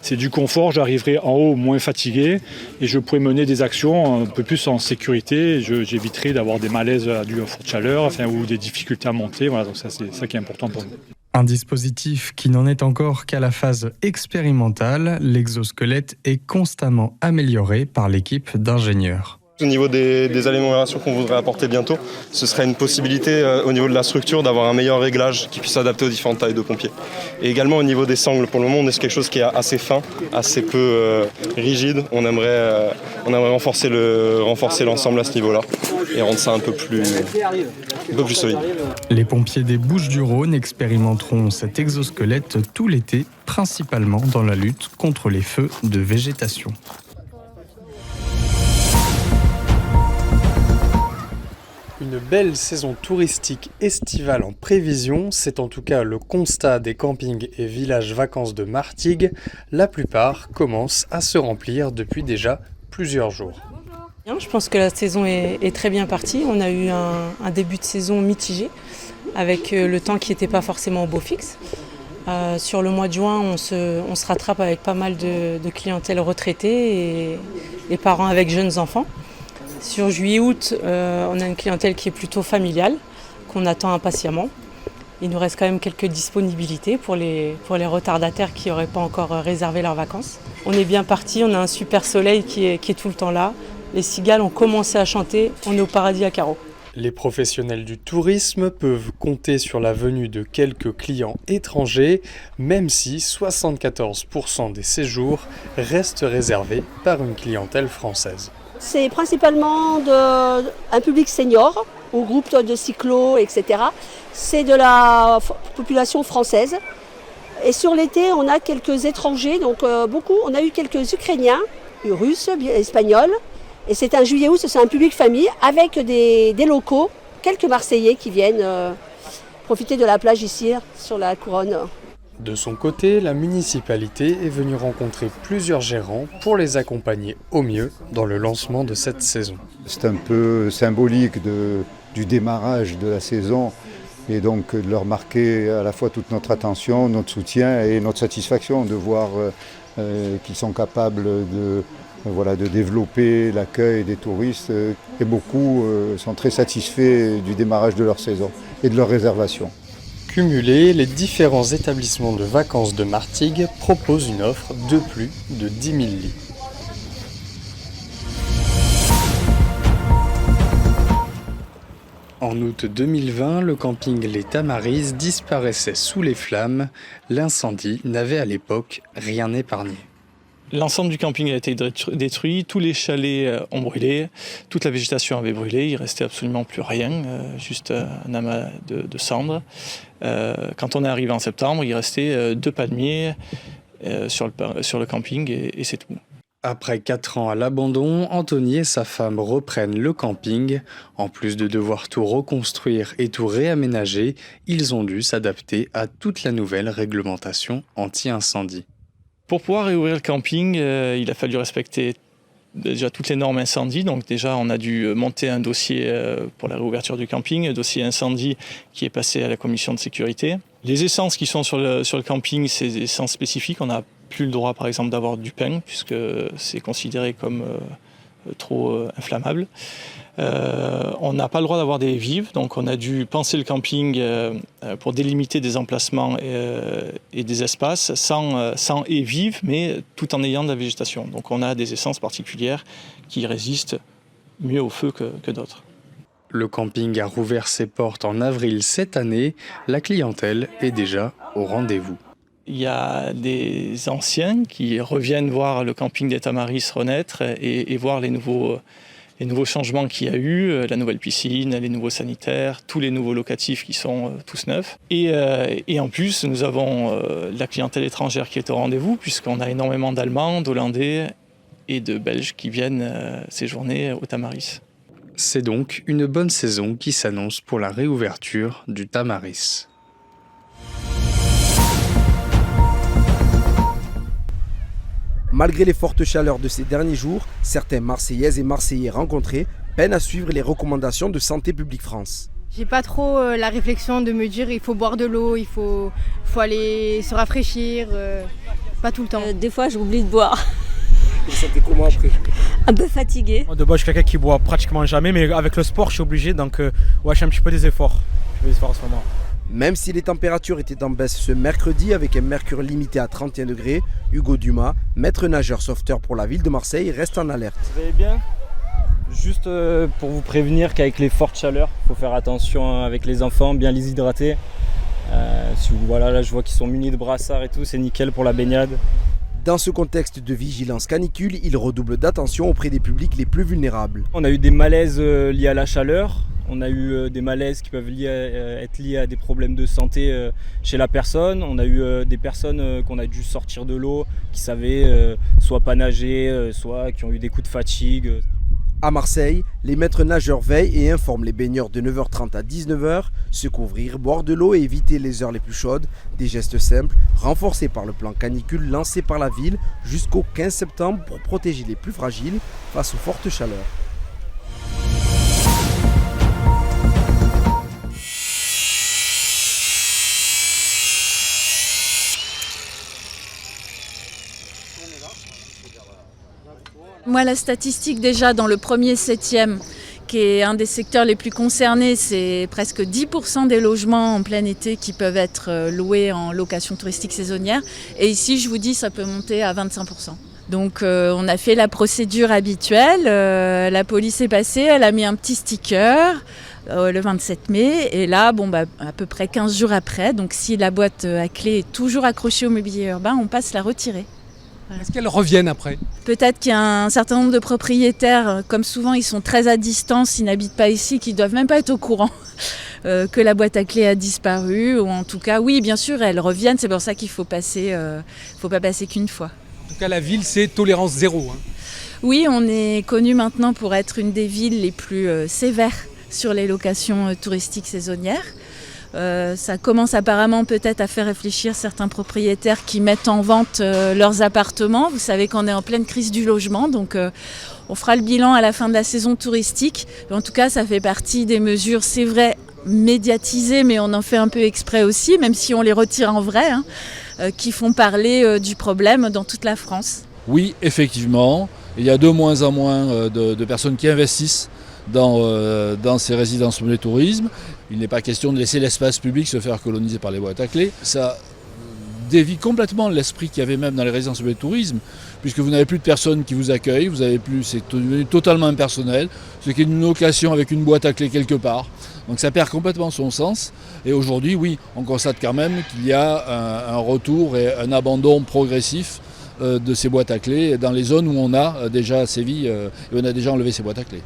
C'est du confort, j'arriverai en haut moins fatigué et je pourrai mener des actions un peu plus en sécurité. J'éviterai d'avoir des malaises dus à forte chaleur ou des difficultés à monter. Voilà, donc ça, c'est ça qui est important pour nous. Un dispositif qui n'en est encore qu'à la phase expérimentale, l'exosquelette est constamment amélioré par l'équipe d'ingénieurs. Au niveau des améliorations qu'on voudrait apporter bientôt, ce serait une possibilité au niveau de la structure d'avoir un meilleur réglage qui puisse s'adapter aux différentes tailles de pompiers. Et également au niveau des sangles, pour le moment on est sur quelque chose qui est assez fin, assez peu rigide. On aimerait renforcer l'ensemble à ce niveau-là et rendre ça un peu plus solide. Les pompiers des Bouches-du-Rhône expérimenteront cet exosquelette tout l'été, principalement dans la lutte contre les feux de végétation. Une belle saison touristique estivale en prévision, c'est en tout cas le constat des campings et villages vacances de Martigues. La plupart commencent à se remplir depuis déjà plusieurs jours. Je pense que la saison est très bien partie. On a eu un début de saison mitigé avec le temps qui n'était pas forcément au beau fixe. Sur le mois de juin, on se rattrape avec pas mal de clientèle retraitée et les parents avec jeunes enfants. Sur juillet-août, on a une clientèle qui est plutôt familiale, qu'on attend impatiemment. Il nous reste quand même quelques disponibilités pour les retardataires qui n'auraient pas encore réservé leurs vacances. On est bien parti, on a un super soleil qui est tout le temps là. Les cigales ont commencé à chanter, on est au paradis à carreaux. Les professionnels du tourisme peuvent compter sur la venue de quelques clients étrangers, même si 74% des séjours restent réservés par une clientèle française. C'est principalement un public senior, ou groupe de cyclos, etc. C'est de la population française. Et sur l'été, on a quelques étrangers, donc beaucoup. On a eu quelques Ukrainiens, Russes, Espagnols. Et c'est un juillet-août, c'est un public famille avec des locaux, quelques Marseillais qui viennent profiter de la plage ici, sur la couronne. De son côté, la municipalité est venue rencontrer plusieurs gérants pour les accompagner au mieux dans le lancement de cette saison. C'est un peu symbolique du démarrage de la saison et donc de leur marquer à la fois toute notre attention, notre soutien et notre satisfaction de voir qu'ils sont capables de développer l'accueil des touristes et beaucoup sont très satisfaits du démarrage de leur saison et de leur réservation. Cumulés, les différents établissements de vacances de Martigues proposent une offre de plus de 10 000 lits. En août 2020, le camping Les Tamaris disparaissait sous les flammes. L'incendie n'avait à l'époque rien épargné. L'ensemble du camping a été détruit, tous les chalets ont brûlé, toute la végétation avait brûlé, il restait absolument plus rien, juste un amas de cendres. Quand on est arrivé en septembre, il restait 2 palmiers sur le camping et c'est tout. Après 4 ans à l'abandon, Anthony et sa femme reprennent le camping. En plus de devoir tout reconstruire et tout réaménager, ils ont dû s'adapter à toute la nouvelle réglementation anti-incendie. Pour pouvoir réouvrir le camping, il a fallu respecter déjà toutes les normes incendie. Donc déjà, on a dû monter un dossier pour la réouverture du camping, un dossier incendie qui est passé à la commission de sécurité. Les essences qui sont sur le camping, c'est des essences spécifiques. On n'a plus le droit, par exemple, d'avoir du pain, puisque c'est considéré comme trop inflammable. On n'a pas le droit d'avoir des vives, donc on a dû penser le camping pour délimiter des emplacements et des espaces sans haies vives, mais tout en ayant de la végétation. Donc on a des essences particulières qui résistent mieux au feu que d'autres. Le camping a rouvert ses portes en avril cette année. La clientèle est déjà au rendez-vous. Il y a des anciens qui reviennent voir le camping des Tamaris renaître et voir les nouveaux changements qu'il y a eu, la nouvelle piscine, les nouveaux sanitaires, tous les nouveaux locatifs qui sont tous neufs. Et en plus, nous avons la clientèle étrangère qui est au rendez-vous, puisqu'on a énormément d'Allemands, d'Hollandais et de Belges qui viennent séjourner au Tamaris. C'est donc une bonne saison qui s'annonce pour la réouverture du Tamaris. Malgré les fortes chaleurs de ces derniers jours, certains Marseillaises et Marseillais rencontrés peinent à suivre les recommandations de Santé publique France. J'ai pas trop la réflexion de me dire il faut boire de l'eau, il faut aller se rafraîchir, pas tout le temps. Des fois j'oublie de boire. Vous sentez comment après? Un peu fatigué. De base je suis quelqu'un qui boit pratiquement jamais, mais avec le sport je suis obligé, donc je fais un petit peu des efforts. Je fais des efforts en ce moment. Même si les températures étaient en baisse ce mercredi avec un mercure limité à 31 degrés, Hugo Dumas, maître nageur sauveteur pour la ville de Marseille, reste en alerte. Vous allez bien? Juste pour vous prévenir qu'avec les fortes chaleurs, il faut faire attention avec les enfants, bien les hydrater. Là je vois qu'ils sont munis de brassards et tout, c'est nickel pour la baignade. Dans ce contexte de vigilance canicule, il redouble d'attention auprès des publics les plus vulnérables. On a eu des malaises liés à la chaleur. On a eu des malaises qui peuvent être liés à des problèmes de santé chez la personne. On a eu des personnes qu'on a dû sortir de l'eau, qui savaient soit pas nager, qui ont eu des coups de fatigue. À Marseille, les maîtres nageurs veillent et informent les baigneurs de 9h30 à 19h, se couvrir, boire de l'eau et éviter les heures les plus chaudes. Des gestes simples, renforcés par le plan canicule lancé par la ville jusqu'au 15 septembre pour protéger les plus fragiles face aux fortes chaleurs. Moi, la statistique déjà dans le premier 7e, qui est un des secteurs les plus concernés, c'est presque 10% des logements en plein été qui peuvent être loués en location touristique saisonnière. Et ici, je vous dis, ça peut monter à 25%. Donc on a fait la procédure habituelle, la police est passée, elle a mis un petit sticker le 27 mai. Et là, à peu près 15 jours après, donc si la boîte à clé est toujours accrochée au mobilier urbain, on passe la retirer. Est-ce qu'elles reviennent après? Peut-être qu'il y a un certain nombre de propriétaires, comme souvent ils sont très à distance, ils n'habitent pas ici, qui ne doivent même pas être au courant que la boîte à clés a disparu. Ou en tout cas, oui, bien sûr, elles reviennent, c'est pour ça qu'il ne faut pas passer qu'une fois. En tout cas, la ville, c'est tolérance zéro. Oui, on est connu maintenant pour être une des villes les plus sévères sur les locations touristiques saisonnières. Ça commence apparemment peut-être à faire réfléchir certains propriétaires qui mettent en vente leurs appartements. Vous savez qu'on est en pleine crise du logement, donc on fera le bilan à la fin de la saison touristique. En tout cas, ça fait partie des mesures, c'est vrai, médiatisées, mais on en fait un peu exprès aussi, même si on les retire en vrai, qui font parler du problème dans toute la France. Oui, effectivement, il y a de moins en moins de personnes qui investissent dans ces résidences meublées tourisme. Il n'est pas question de laisser l'espace public se faire coloniser par les boîtes à clés. Ça dévie complètement l'esprit qu'il y avait même dans les résidences meublées tourisme, puisque vous n'avez plus de personnes qui vous accueillent, c'est devenu totalement impersonnel, ce qui est une location avec une boîte à clés quelque part. Donc ça perd complètement son sens. Et aujourd'hui, oui, on constate quand même qu'il y a un retour et un abandon progressif de ces boîtes à clés dans les zones où on a déjà sévi et on a déjà enlevé ces boîtes à clés.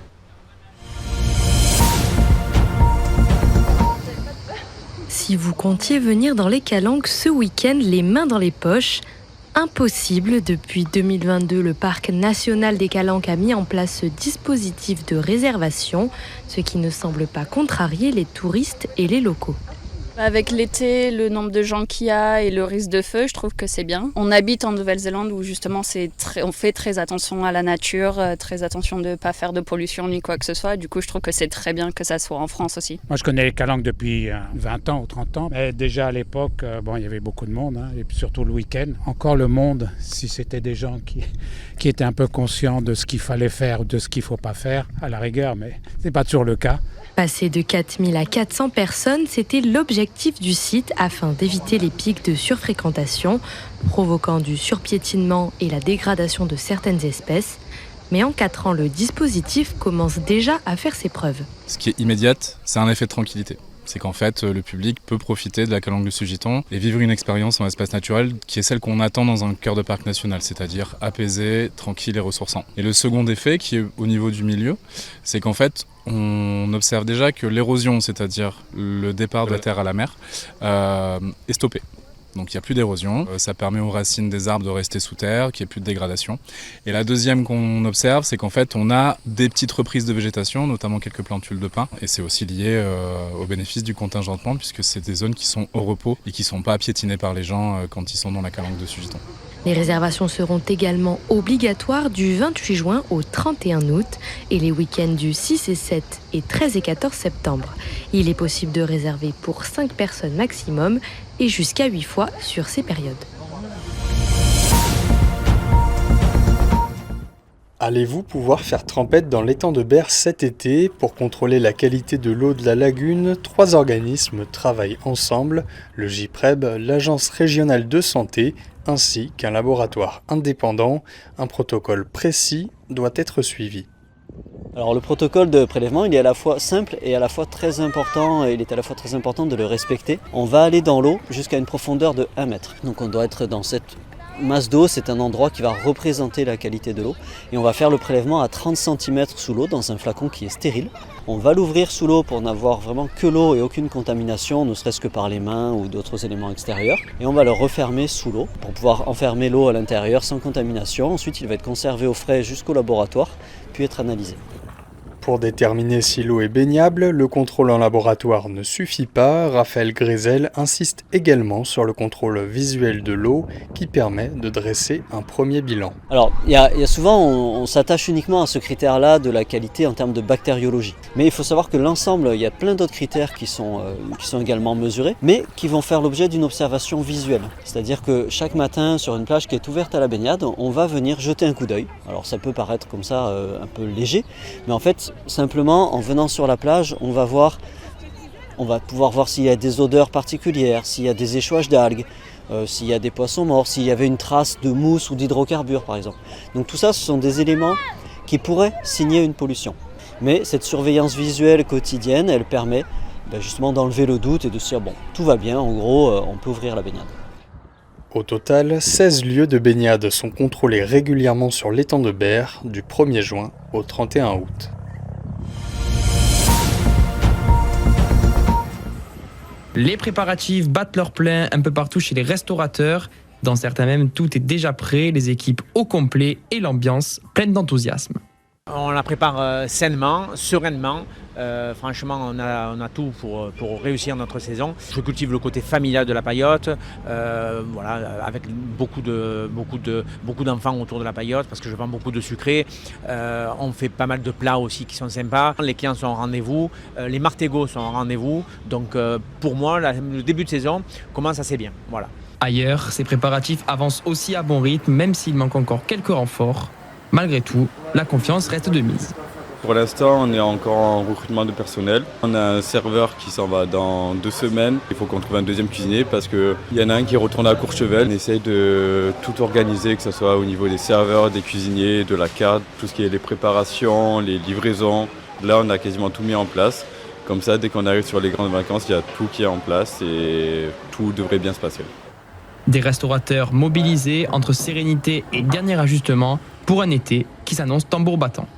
Si vous comptiez venir dans les Calanques ce week-end les mains dans les poches, impossible. Depuis 2022, le Parc national des Calanques a mis en place ce dispositif de réservation, ce qui ne semble pas contrarier les touristes et les locaux. Avec l'été, le nombre de gens qu'il y a et le risque de feu, je trouve que c'est bien. On habite en Nouvelle-Zélande où justement on fait très attention à la nature, très attention de ne pas faire de pollution ni quoi que ce soit. Du coup, je trouve que c'est très bien que ça soit en France aussi. Moi, je connais les Calanques depuis 20 ans ou 30 ans. Mais déjà à l'époque, il y avait beaucoup de monde, et puis surtout le week-end. Encore le monde, si c'était des gens qui étaient un peu conscients de ce qu'il fallait faire ou de ce qu'il ne faut pas faire, à la rigueur, mais ce n'est pas toujours le cas. Passer de 4000 à 400 personnes, c'était l'objectif du site afin d'éviter les pics de surfréquentation, provoquant du surpiétinement et la dégradation de certaines espèces. Mais en 4 ans, le dispositif commence déjà à faire ses preuves. Ce qui est immédiat, c'est un effet de tranquillité. C'est qu'en fait, le public peut profiter de la Calanque du Sugiton et vivre une expérience en espace naturel qui est celle qu'on attend dans un cœur de parc national, c'est-à-dire apaisé, tranquille et ressourçant. Et le second effet, qui est au niveau du milieu, c'est qu'en fait, on observe déjà que l'érosion, c'est-à-dire le départ de la terre à la mer, est stoppée. Donc il n'y a plus d'érosion, ça permet aux racines des arbres de rester sous terre, qu'il n'y ait plus de dégradation. Et la deuxième qu'on observe, c'est qu'en fait on a des petites reprises de végétation, notamment quelques plantules de pin, et c'est aussi lié au bénéfice du contingentement, puisque c'est des zones qui sont au repos et qui ne sont pas piétinées par les gens quand ils sont dans la Calanque de Sugiton. Les réservations seront également obligatoires du 28 juin au 31 août et les week-ends du 6 et 7 et 13 et 14 septembre. Il est possible de réserver pour 5 personnes maximum et jusqu'à 8 fois sur ces périodes. Allez-vous pouvoir faire trempette dans l'étang de Berre cet été? Pour contrôler la qualité de l'eau de la lagune, 3 organismes travaillent ensemble, le JPREB, l'Agence régionale de santé, ainsi qu'un laboratoire indépendant. Un protocole précis doit être suivi. Alors le protocole de prélèvement, il est à la fois simple et à la fois très important, et il est à la fois très important de le respecter. On va aller dans l'eau jusqu'à une profondeur de 1 mètre. Donc on doit être dans cette masse d'eau, c'est un endroit qui va représenter la qualité de l'eau. Et on va faire le prélèvement à 30 cm sous l'eau dans un flacon qui est stérile. On va l'ouvrir sous l'eau pour n'avoir vraiment que l'eau et aucune contamination, ne serait-ce que par les mains ou d'autres éléments extérieurs. Et on va le refermer sous l'eau pour pouvoir enfermer l'eau à l'intérieur sans contamination. Ensuite, il va être conservé au frais jusqu'au laboratoire, puis être analysé. Pour déterminer si l'eau est baignable, le contrôle en laboratoire ne suffit pas. Raphaël Grézel insiste également sur le contrôle visuel de l'eau qui permet de dresser un premier bilan. Alors, il y a souvent, on s'attache uniquement à ce critère-là de la qualité en termes de bactériologie. Mais il faut savoir que l'ensemble, il y a plein d'autres critères qui sont également mesurés, mais qui vont faire l'objet d'une observation visuelle. C'est-à-dire que chaque matin, sur une plage qui est ouverte à la baignade, on va venir jeter un coup d'œil. Alors ça peut paraître comme ça un peu léger, mais en fait, simplement, en venant sur la plage, on va pouvoir voir s'il y a des odeurs particulières, s'il y a des échouages d'algues, s'il y a des poissons morts, s'il y avait une trace de mousse ou d'hydrocarbures par exemple. Donc tout ça, ce sont des éléments qui pourraient signer une pollution. Mais cette surveillance visuelle quotidienne, elle permet justement d'enlever le doute et de se dire bon, tout va bien, en gros, on peut ouvrir la baignade. Au total, 16 lieux de baignade sont contrôlés régulièrement sur l'étang de Berre du 1er juin au 31 août. Les préparatifs battent leur plein un peu partout chez les restaurateurs. Dans certains même, tout est déjà prêt, les équipes au complet et l'ambiance pleine d'enthousiasme. On la prépare sainement, sereinement. Franchement, on a tout pour réussir notre saison. Je cultive le côté familial de la paillote, avec beaucoup d'enfants autour de la paillote parce que je vends beaucoup de sucré. On fait pas mal de plats aussi qui sont sympas. Les clients sont au rendez-vous, les martégots sont au rendez-vous. Donc pour moi, le début de saison commence assez bien. Voilà. Ailleurs, ces préparatifs avancent aussi à bon rythme, même s'il manque encore quelques renforts. Malgré tout, la confiance reste de mise. Pour l'instant, on est encore en recrutement de personnel. On a un serveur qui s'en va dans 2 semaines. Il faut qu'on trouve un deuxième cuisinier parce qu'il y en a un qui retourne à Courchevel. On essaye de tout organiser, que ce soit au niveau des serveurs, des cuisiniers, de la carte, tout ce qui est les préparations, les livraisons. Là, on a quasiment tout mis en place. Comme ça, dès qu'on arrive sur les grandes vacances, il y a tout qui est en place et tout devrait bien se passer. Des restaurateurs mobilisés entre sérénité et dernier ajustement pour un été qui s'annonce tambour battant.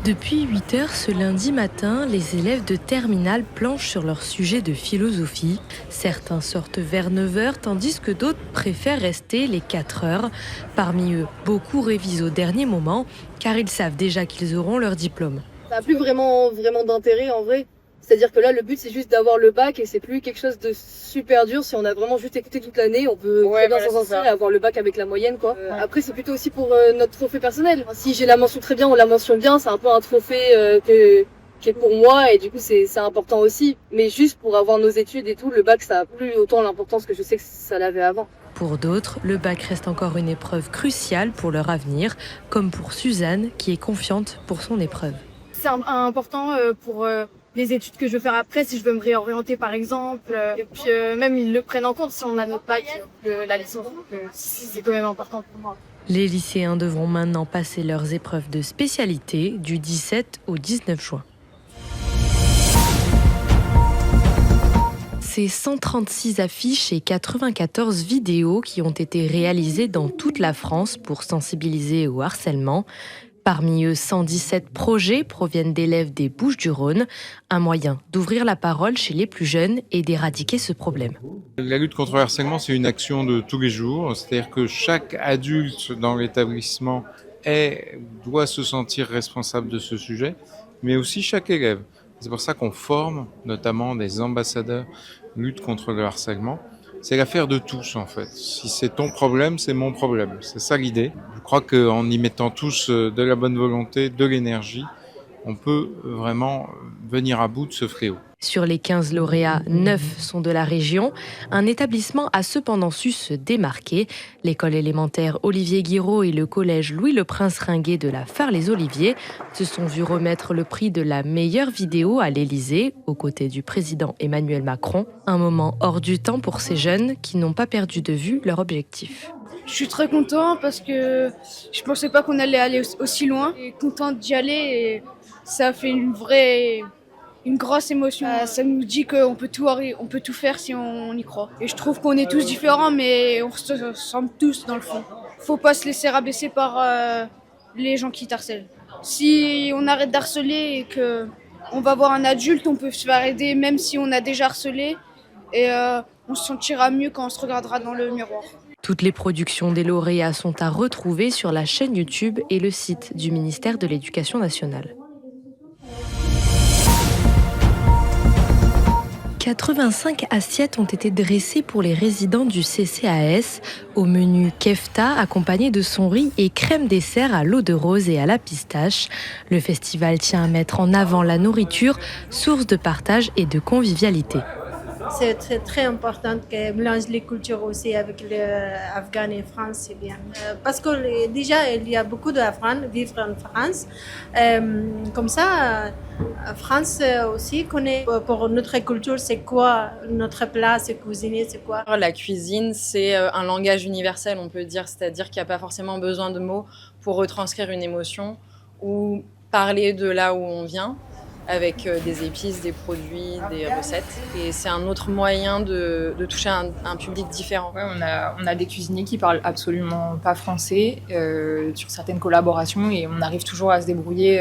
Depuis 8h ce lundi matin, les élèves de terminale planchent sur leur sujet de philosophie. Certains sortent vers 9h, tandis que d'autres préfèrent rester les 4h. Parmi eux, beaucoup révisent au dernier moment, car ils savent déjà qu'ils auront leur diplôme. Ça n'a plus vraiment d'intérêt en vrai. C'est-à-dire que là, le but, c'est juste d'avoir le bac et c'est plus quelque chose de super dur. Si on a vraiment juste écouté toute l'année, on peut très bien s'en sortir et avoir le bac avec la moyenne, quoi. Après, c'est plutôt aussi pour notre trophée personnel. Si j'ai la mention très bien ou la mention bien, c'est un peu un trophée qui est pour moi et du coup, c'est important aussi. Mais juste pour avoir nos études et tout, le bac, ça a plus autant l'importance que je sais que ça l'avait avant. Pour d'autres, le bac reste encore une épreuve cruciale pour leur avenir, comme pour Suzanne, qui est confiante pour son épreuve. C'est important pour les études que je veux faire après, si je veux me réorienter par exemple. Et puis même ils le prennent en compte si on a notre bac, la licence. C'est quand même important pour moi. Les lycéens devront maintenant passer leurs épreuves de spécialité du 17 au 19 juin. C'est 136 affiches et 94 vidéos qui ont été réalisées dans toute la France pour sensibiliser au harcèlement. Parmi eux, 117 projets proviennent d'élèves des Bouches-du-Rhône, un moyen d'ouvrir la parole chez les plus jeunes et d'éradiquer ce problème. La lutte contre le harcèlement, c'est une action de tous les jours, c'est-à-dire que chaque adulte dans l'établissement doit se sentir responsable de ce sujet, mais aussi chaque élève. C'est pour ça qu'on forme notamment des ambassadeurs lutte contre le harcèlement. C'est l'affaire de tous en fait. Si c'est ton problème, c'est mon problème. C'est ça l'idée. Je crois qu'en y mettant tous de la bonne volonté, de l'énergie, on peut vraiment venir à bout de ce fléau. Sur les 15 lauréats, 9 sont de la région. Un établissement a cependant su se démarquer. L'école élémentaire Olivier Guiraud et le collège Louis-le-Prince-Ringuet de la Fare-les-Oliviers se sont vus remettre le prix de la meilleure vidéo à l'Élysée, aux côtés du président Emmanuel Macron. Un moment hors du temps pour ces jeunes qui n'ont pas perdu de vue leur objectif. Je suis très content parce que je pensais pas qu'on allait aller aussi loin. Et content d'y aller et ça a fait une grosse émotion. Ça nous dit qu'on peut tout faire si on y croit. Et je trouve qu'on est tous différents, mais on se ressemble tous dans le fond. Faut pas se laisser rabaisser par les gens qui harcèlent. Si on arrête d'harceler et que on va voir un adulte, on peut se faire aider même si on a déjà harcelé. Et on se sentira mieux quand on se regardera dans le miroir. Toutes les productions des lauréats sont à retrouver sur la chaîne YouTube et le site du ministère de l'Éducation nationale. 85 assiettes ont été dressées pour les résidents du CCAS. Au menu kefta, accompagné de son riz et crème dessert à l'eau de rose et à la pistache. Le festival tient à mettre en avant la nourriture, source de partage et de convivialité. C'est très important que mélange les cultures aussi avec les Afghans et France, c'est bien. Parce que déjà, il y a beaucoup d'Afghans qui vivent en France. Comme ça, France aussi connaît pour notre culture, c'est quoi notre plat, c'est cuisiner, c'est quoi. La cuisine, c'est un langage universel, on peut dire. C'est-à-dire qu'il n'y a pas forcément besoin de mots pour retranscrire une émotion ou parler de là où on vient, avec des épices, des produits, des recettes. Et c'est un autre moyen de toucher un public différent. Ouais, on a des cuisiniers qui parlent absolument pas français sur certaines collaborations et on arrive toujours à se débrouiller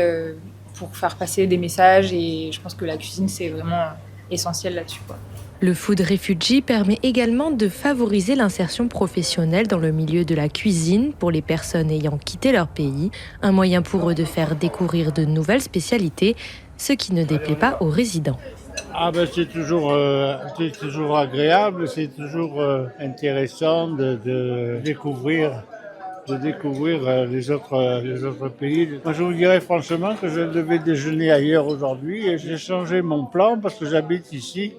pour faire passer des messages et je pense que la cuisine c'est vraiment essentiel là-dessus, quoi. Le Food Refugee permet également de favoriser l'insertion professionnelle dans le milieu de la cuisine pour les personnes ayant quitté leur pays, un moyen pour eux de faire découvrir de nouvelles spécialités, ce qui ne déplaît pas aux résidents. C'est toujours agréable, c'est toujours intéressant de découvrir les autres pays. Moi, je vous dirais franchement que je devais déjeuner ailleurs aujourd'hui et j'ai changé mon plan parce que j'habite ici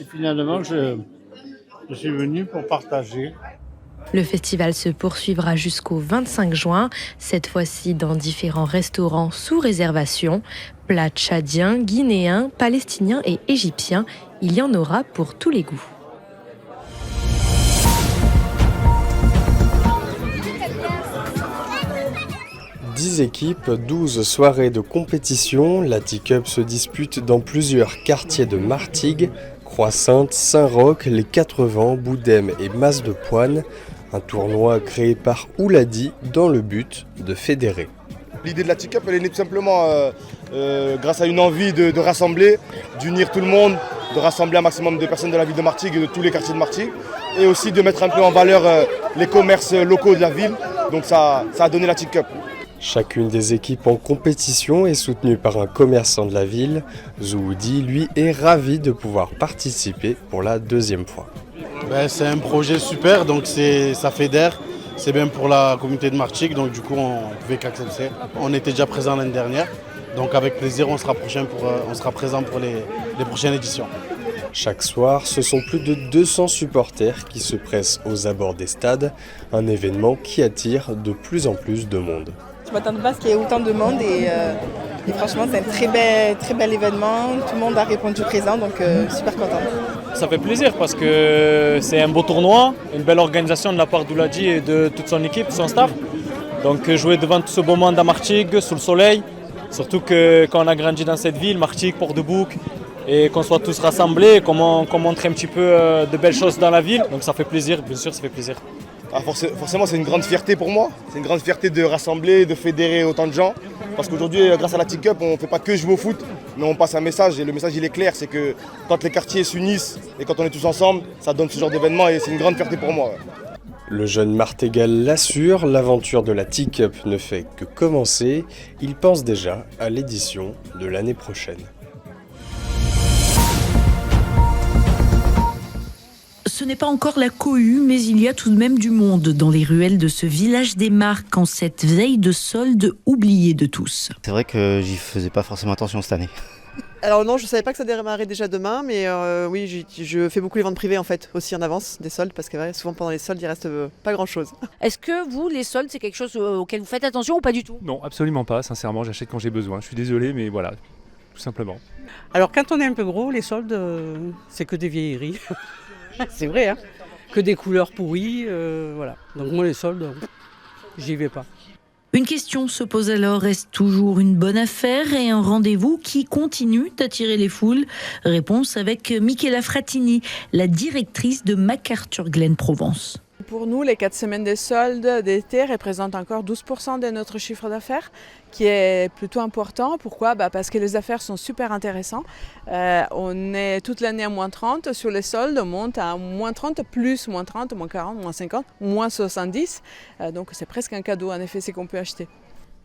et finalement je suis venu pour partager. Le festival se poursuivra jusqu'au 25 juin, cette fois-ci dans différents restaurants sous réservation. Plats tchadiens, guinéens, palestiniens et égyptiens, il y en aura pour tous les goûts. « 10 équipes, 12 soirées de compétition. La T-Cup se dispute dans plusieurs quartiers de Martigues, Croix-Sainte, Saint-Roch, les Quatre-Vents, Boudème et Mas-de-Poine. Un tournoi créé par Ouladi dans le but de fédérer. L'idée de la T-Cup, elle est née tout simplement grâce à une envie de rassembler, d'unir tout le monde, de rassembler un maximum de personnes de la ville de Martigues et de tous les quartiers de Martigues, et aussi de mettre un peu en valeur les commerces locaux de la ville. Donc ça a donné la T-Cup. Chacune des équipes en compétition est soutenue par un commerçant de la ville. Zououdi, lui, est ravi de pouvoir participer pour la deuxième fois. C'est un projet super, donc ça fédère. C'est bien pour la communauté de Martigues, donc du coup on pouvait qu'accepter. On était déjà présent l'année dernière, donc avec plaisir on sera présent pour les prochaines éditions. Chaque soir, ce sont plus de 200 supporters qui se pressent aux abords des stades, un événement qui attire de plus en plus de monde. Je ne m'attendais pas à ce qu'il y ait autant de monde et franchement c'est un très bel événement, tout le monde a répondu présent, donc super content. Ça fait plaisir parce que c'est un beau tournoi, une belle organisation de la part d'Ouladi et de toute son équipe, son staff. Donc jouer devant tout ce beau monde à Martigues, sous le soleil, surtout que quand on a grandi dans cette ville, Martigues, Port-de-Bouc, et qu'on soit tous rassemblés, qu'on montre un petit peu de belles choses dans la ville, donc ça fait plaisir, bien sûr ça fait plaisir. Forcément c'est une grande fierté pour moi, c'est une grande fierté de rassembler, de fédérer autant de gens. Parce qu'aujourd'hui, grâce à la T-Cup, on ne fait pas que jouer au foot, mais on passe un message. Et le message, il est clair, c'est que quand les quartiers s'unissent et quand on est tous ensemble, ça donne ce genre d'événement et c'est une grande fierté pour moi. Le jeune Martégal l'assure, l'aventure de la T-Cup ne fait que commencer. Il pense déjà à l'édition de l'année prochaine. Ce n'est pas encore la cohue, mais il y a tout de même du monde dans les ruelles de ce village des Marques en cette veille de solde oubliée de tous. C'est vrai que j'y faisais pas forcément attention cette année. Alors non, je savais pas que ça démarrait déjà demain, mais oui, je fais beaucoup les ventes privées en fait, aussi en avance des soldes, parce que souvent pendant les soldes, il reste pas grand-chose. Est-ce que vous, les soldes, c'est quelque chose auquel vous faites attention ou pas du tout? Non, absolument pas, sincèrement, j'achète quand j'ai besoin. Je suis désolé, mais voilà, tout simplement. Alors quand on est un peu gros, les soldes, c'est que des vieilleries. C'est vrai, hein, que des couleurs pourries, voilà. Donc moi les soldes, j'y vais pas. Une question se pose alors, est-ce toujours une bonne affaire et un rendez-vous qui continue d'attirer les foules? Réponse avec Michela Frattini, la directrice de MacArthur Glen Provence. Pour nous, les 4 semaines de soldes d'été représentent encore 12% de notre chiffre d'affaires, qui est plutôt important. Pourquoi ? Parce que les affaires sont super intéressantes. On est toute l'année à moins 30. Sur les soldes, on monte à moins 30, plus moins 30, moins 40, moins 50, moins 70. Donc c'est presque un cadeau, en effet, c'est qu'on peut acheter.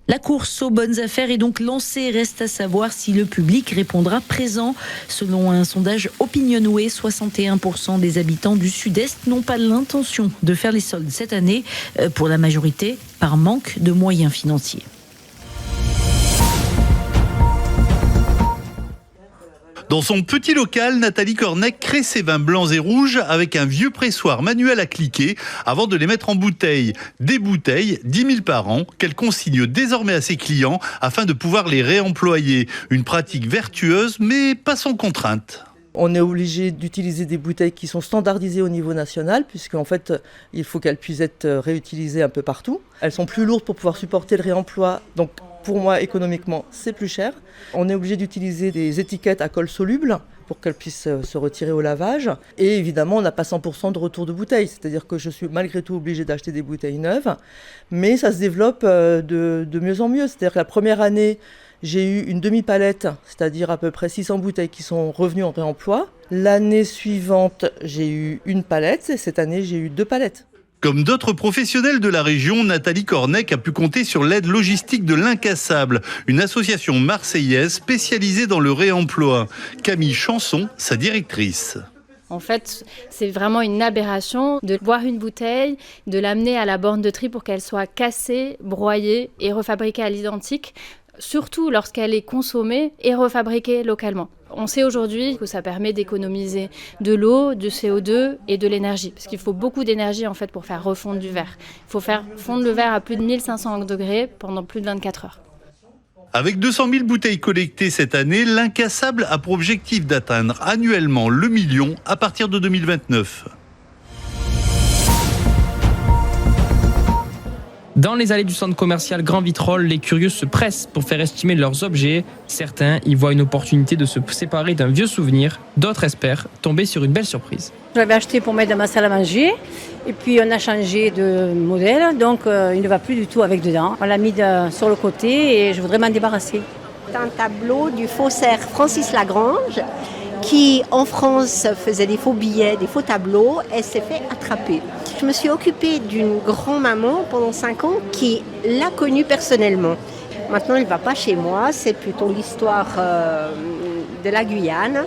La course aux bonnes affaires est donc lancée. Reste à savoir si le public répondra présent. Selon un sondage Opinionway, 61% des habitants du Sud-Est n'ont pas l'intention de faire les soldes cette année, pour la majorité par manque de moyens financiers. Dans son petit local, Nathalie Cornec crée ses vins blancs et rouges avec un vieux pressoir manuel à cliquer avant de les mettre en bouteilles. Des bouteilles, 10 000 par an, qu'elle consigne désormais à ses clients afin de pouvoir les réemployer. Une pratique vertueuse, mais pas sans contrainte. On est obligé d'utiliser des bouteilles qui sont standardisées au niveau national, puisqu'en fait, il faut qu'elles puissent être réutilisées un peu partout. Elles sont plus lourdes pour pouvoir supporter le réemploi, donc pour moi, économiquement, c'est plus cher. On est obligé d'utiliser des étiquettes à colle soluble pour qu'elles puissent se retirer au lavage. Et évidemment, on n'a pas 100% de retour de bouteilles, c'est-à-dire que je suis malgré tout obligée d'acheter des bouteilles neuves, mais ça se développe de mieux en mieux. C'est-à-dire que la première année, j'ai eu une demi-palette, c'est-à-dire à peu près 600 bouteilles qui sont revenues en réemploi. L'année suivante, j'ai eu une palette et cette année, j'ai eu 2 palettes. Comme d'autres professionnels de la région, Nathalie Cornec a pu compter sur l'aide logistique de l'Incassable, une association marseillaise spécialisée dans le réemploi. Camille Chanson, sa directrice. En fait, c'est vraiment une aberration de boire une bouteille, de l'amener à la borne de tri pour qu'elle soit cassée, broyée et refabriquée à l'identique, surtout lorsqu'elle est consommée et refabriquée localement. On sait aujourd'hui que ça permet d'économiser de l'eau, du CO2 et de l'énergie, parce qu'il faut beaucoup d'énergie en fait pour faire refondre du verre. Il faut faire fondre le verre à plus de 1500 degrés pendant plus de 24 heures. Avec 200 000 bouteilles collectées cette année, l'Incassable a pour objectif d'atteindre annuellement le million à partir de 2029. Dans les allées du centre commercial Grand Vitrolles, les curieux se pressent pour faire estimer leurs objets. Certains y voient une opportunité de se séparer d'un vieux souvenir. D'autres espèrent tomber sur une belle surprise. Je l'avais acheté pour mettre dans ma salle à manger. Et puis on a changé de modèle, donc il ne va plus du tout avec dedans. On l'a mis sur le côté et je voudrais m'en débarrasser. C'est un tableau du faussaire Francis Lagrange qui, en France, faisait des faux billets, des faux tableaux, et s'est fait attraper. Je me suis occupée d'une grand-maman pendant 5 ans qui l'a connue personnellement. Maintenant, il ne va pas chez moi, c'est plutôt l'histoire de la Guyane.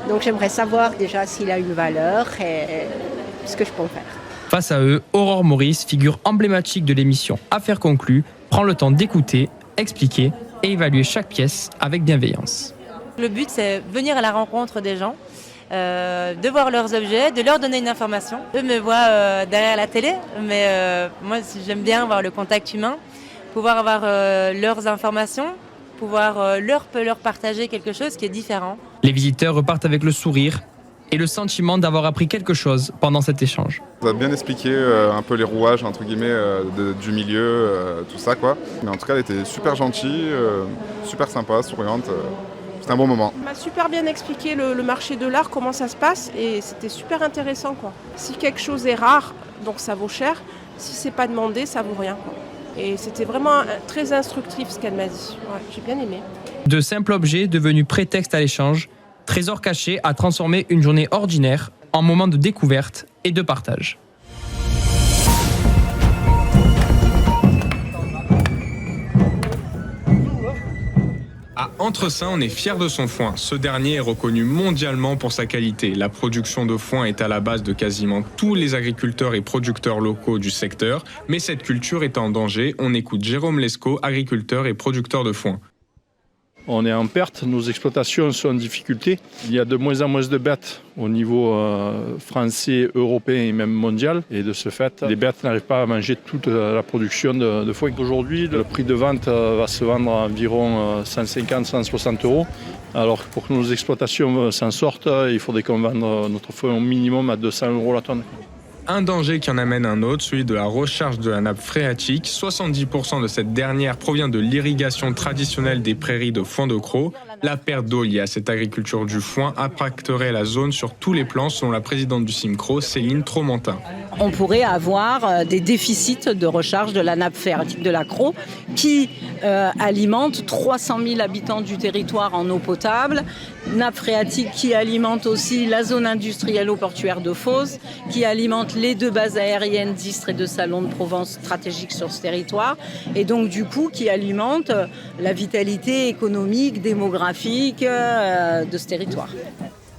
Donc j'aimerais savoir déjà s'il a une valeur et ce que je peux en faire. Face à eux, Aurore Maurice, figure emblématique de l'émission Affaires conclues, prend le temps d'écouter, expliquer et évaluer chaque pièce avec bienveillance. Le but, c'est venir à la rencontre des gens, de voir leurs objets, de leur donner une information. Eux me voient derrière la télé, mais moi j'aime bien avoir le contact humain, pouvoir avoir leurs informations, pouvoir leur partager quelque chose qui est différent. Les visiteurs repartent avec le sourire et le sentiment d'avoir appris quelque chose pendant cet échange. Ça a bien expliqué un peu les rouages entre guillemets du milieu, tout ça quoi. Mais en tout cas, elle était super gentille, super sympa, souriante. C'était un bon moment. Elle m'a super bien expliqué le marché de l'art, comment ça se passe, et c'était super intéressant quoi. Si quelque chose est rare, donc ça vaut cher. Si c'est pas demandé, ça vaut rien quoi. Et c'était vraiment très instructif ce qu'elle m'a dit. Ouais, j'ai bien aimé. De simples objets devenus prétexte à l'échange, Trésor caché a transformé une journée ordinaire en moment de découverte et de partage. À Entressin, on est fier de son foin. Ce dernier est reconnu mondialement pour sa qualité. La production de foin est à la base de quasiment tous les agriculteurs et producteurs locaux du secteur. Mais cette culture est en danger. On écoute Jérôme Lescaut, agriculteur et producteur de foin. On est en perte, nos exploitations sont en difficulté. Il y a de moins en moins de bêtes au niveau français, européen et même mondial. Et de ce fait, les bêtes n'arrivent pas à manger toute la production de foin. Aujourd'hui, le prix de vente va se vendre à environ 150-160 €. Alors pour que nos exploitations s'en sortent, il faudrait qu'on vende notre foin au minimum à 200 € la tonne. Un danger qui en amène un autre, celui de la recharge de la nappe phréatique. 70% de cette dernière provient de l'irrigation traditionnelle des prairies de foin de Crau. La perte d'eau liée à cette agriculture du foin impacterait la zone sur tous les plans, selon la présidente du CIMCRO, Céline Tromentin. On pourrait avoir des déficits de recharge de la nappe phréatique de la Crau qui alimente 300 000 habitants du territoire en eau potable. Nappe phréatique qui alimente aussi la zone industrielle portuaire de Fos, qui alimente les 2 bases aériennes d'Istres et de Salon de Provence stratégiques sur ce territoire, et donc du coup qui alimente la vitalité économique, démographique de ce territoire.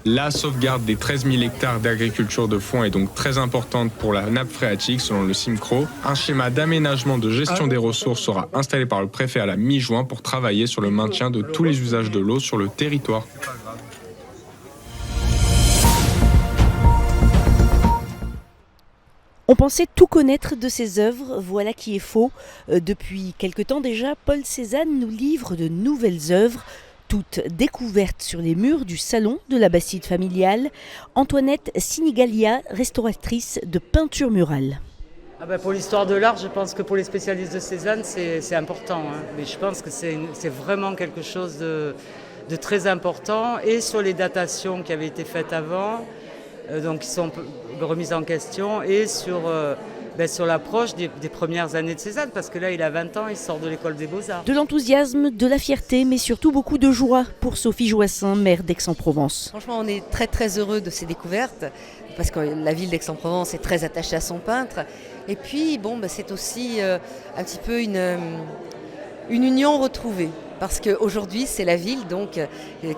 La sauvegarde des 13 000 hectares d'agriculture de foin est donc très importante pour la nappe phréatique, selon le CIMCRO. Un schéma d'aménagement de gestion des ressources sera installé par le préfet à la mi-juin pour travailler sur le maintien de tous les usages de l'eau sur le territoire. On pensait tout connaître de ses œuvres, voilà qui est faux. Depuis quelque temps déjà, Paul Cézanne nous livre de nouvelles œuvres, toutes découvertes sur les murs du salon de la Bastide familiale. Antoinette Sinigalia, restauratrice de peinture murale. Pour l'histoire de l'art, je pense que pour les spécialistes de Cézanne, c'est important. Mais je pense que c'est vraiment quelque chose de très important, et sur les datations qui avaient été faites avant, donc qui sont remises en question, et sur l'approche des premières années de Cézanne, parce que là il a 20 ans, il sort de l'école des Beaux-Arts. De l'enthousiasme, de la fierté, mais surtout beaucoup de joie pour Sophie Joassin, maire d'Aix-en-Provence. Franchement, on est très très heureux de ces découvertes, parce que la ville d'Aix-en-Provence est très attachée à son peintre. Et puis, c'est aussi un petit peu une union retrouvée. Parce qu'aujourd'hui, c'est la ville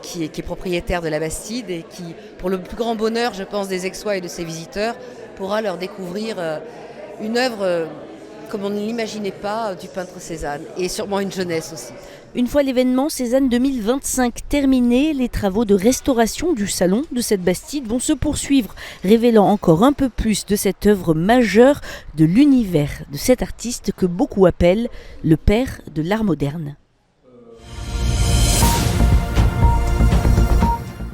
qui est propriétaire de la Bastide et qui, pour le plus grand bonheur, je pense, des Aixois et de ses visiteurs, pourra leur découvrir une œuvre comme on ne l'imaginait pas du peintre Cézanne, et sûrement une jeunesse aussi. Une fois l'événement Cézanne 2025 terminé, les travaux de restauration du salon de cette Bastide vont se poursuivre, révélant encore un peu plus de cette œuvre majeure de l'univers de cet artiste que beaucoup appellent le père de l'art moderne.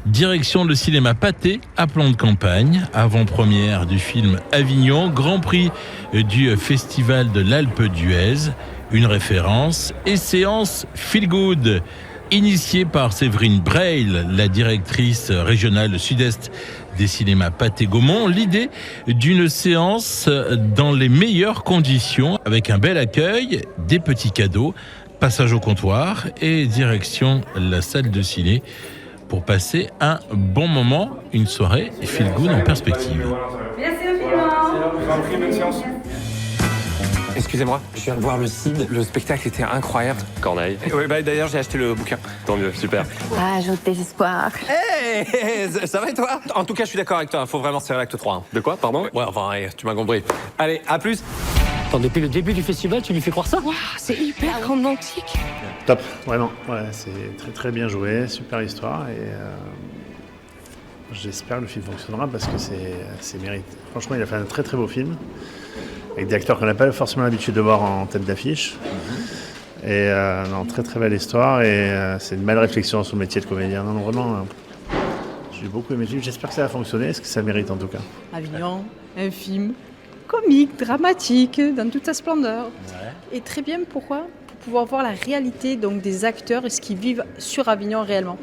Direction le cinéma Pathé à Plan de Campagne, avant-première du film Avignon, Grand Prix du Festival de l'Alpe d'Huez, une référence et séance Feel Good. Initiée par Séverine Breil, la directrice régionale sud-est des cinémas Pathé-Gaumont, l'idée d'une séance dans les meilleures conditions, avec un bel accueil, des petits cadeaux, passage au comptoir et direction la salle de ciné pour passer un bon moment, une soirée Feel Good en perspective. Merci infiniment. Excusez-moi, je viens de voir le CID, le spectacle était incroyable. Corneille. Oui, d'ailleurs j'ai acheté le bouquin. Tant mieux, super. Ah, j'ôte tes espoirs. Hey, ça va et toi? En tout cas, je suis d'accord avec toi, faut vraiment se faire l'acte 3. De quoi, pardon? Ouais, enfin, tu m'as compris. Allez, à plus. Attends, depuis le début du festival, tu lui fais croire ça? Waouh, c'est hyper romantique. Top, vraiment. Ouais, c'est très très bien joué, super histoire et j'espère que le film fonctionnera parce que c'est mérité. Franchement, il a fait un très très beau film avec des acteurs qu'on n'a pas forcément l'habitude de voir en tête d'affiche. Et très très belle histoire et c'est une belle réflexion sur le métier de comédien. Non, vraiment, j'ai beaucoup aimé le film. J'espère que ça va fonctionner, parce que ça mérite en tout cas. Avignon, un film comique, dramatique, dans toute sa splendeur. Ouais. Et très bien, pourquoi ? Pour pouvoir voir la réalité donc, des acteurs et ce qu'ils vivent sur Avignon réellement.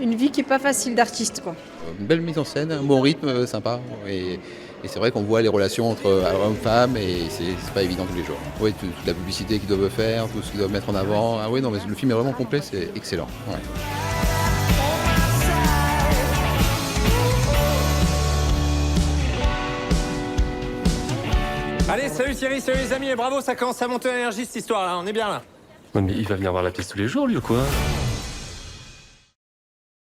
Une vie qui n'est pas facile d'artiste, quoi. Une belle mise en scène, un bon rythme sympa. Et c'est vrai qu'on voit les relations entre hommes et femmes et c'est pas évident tous les jours. Oui, toute la publicité qu'ils doivent faire, tout ce qu'ils doivent mettre en avant. Ah oui, non, mais le film est vraiment complet, c'est excellent. Ouais. Allez, salut Thierry, salut les amis, et bravo, ça commence à monter en énergie cette histoire-là, on est bien là. Ouais, mais il va venir voir la pièce tous les jours, lui, ou quoi?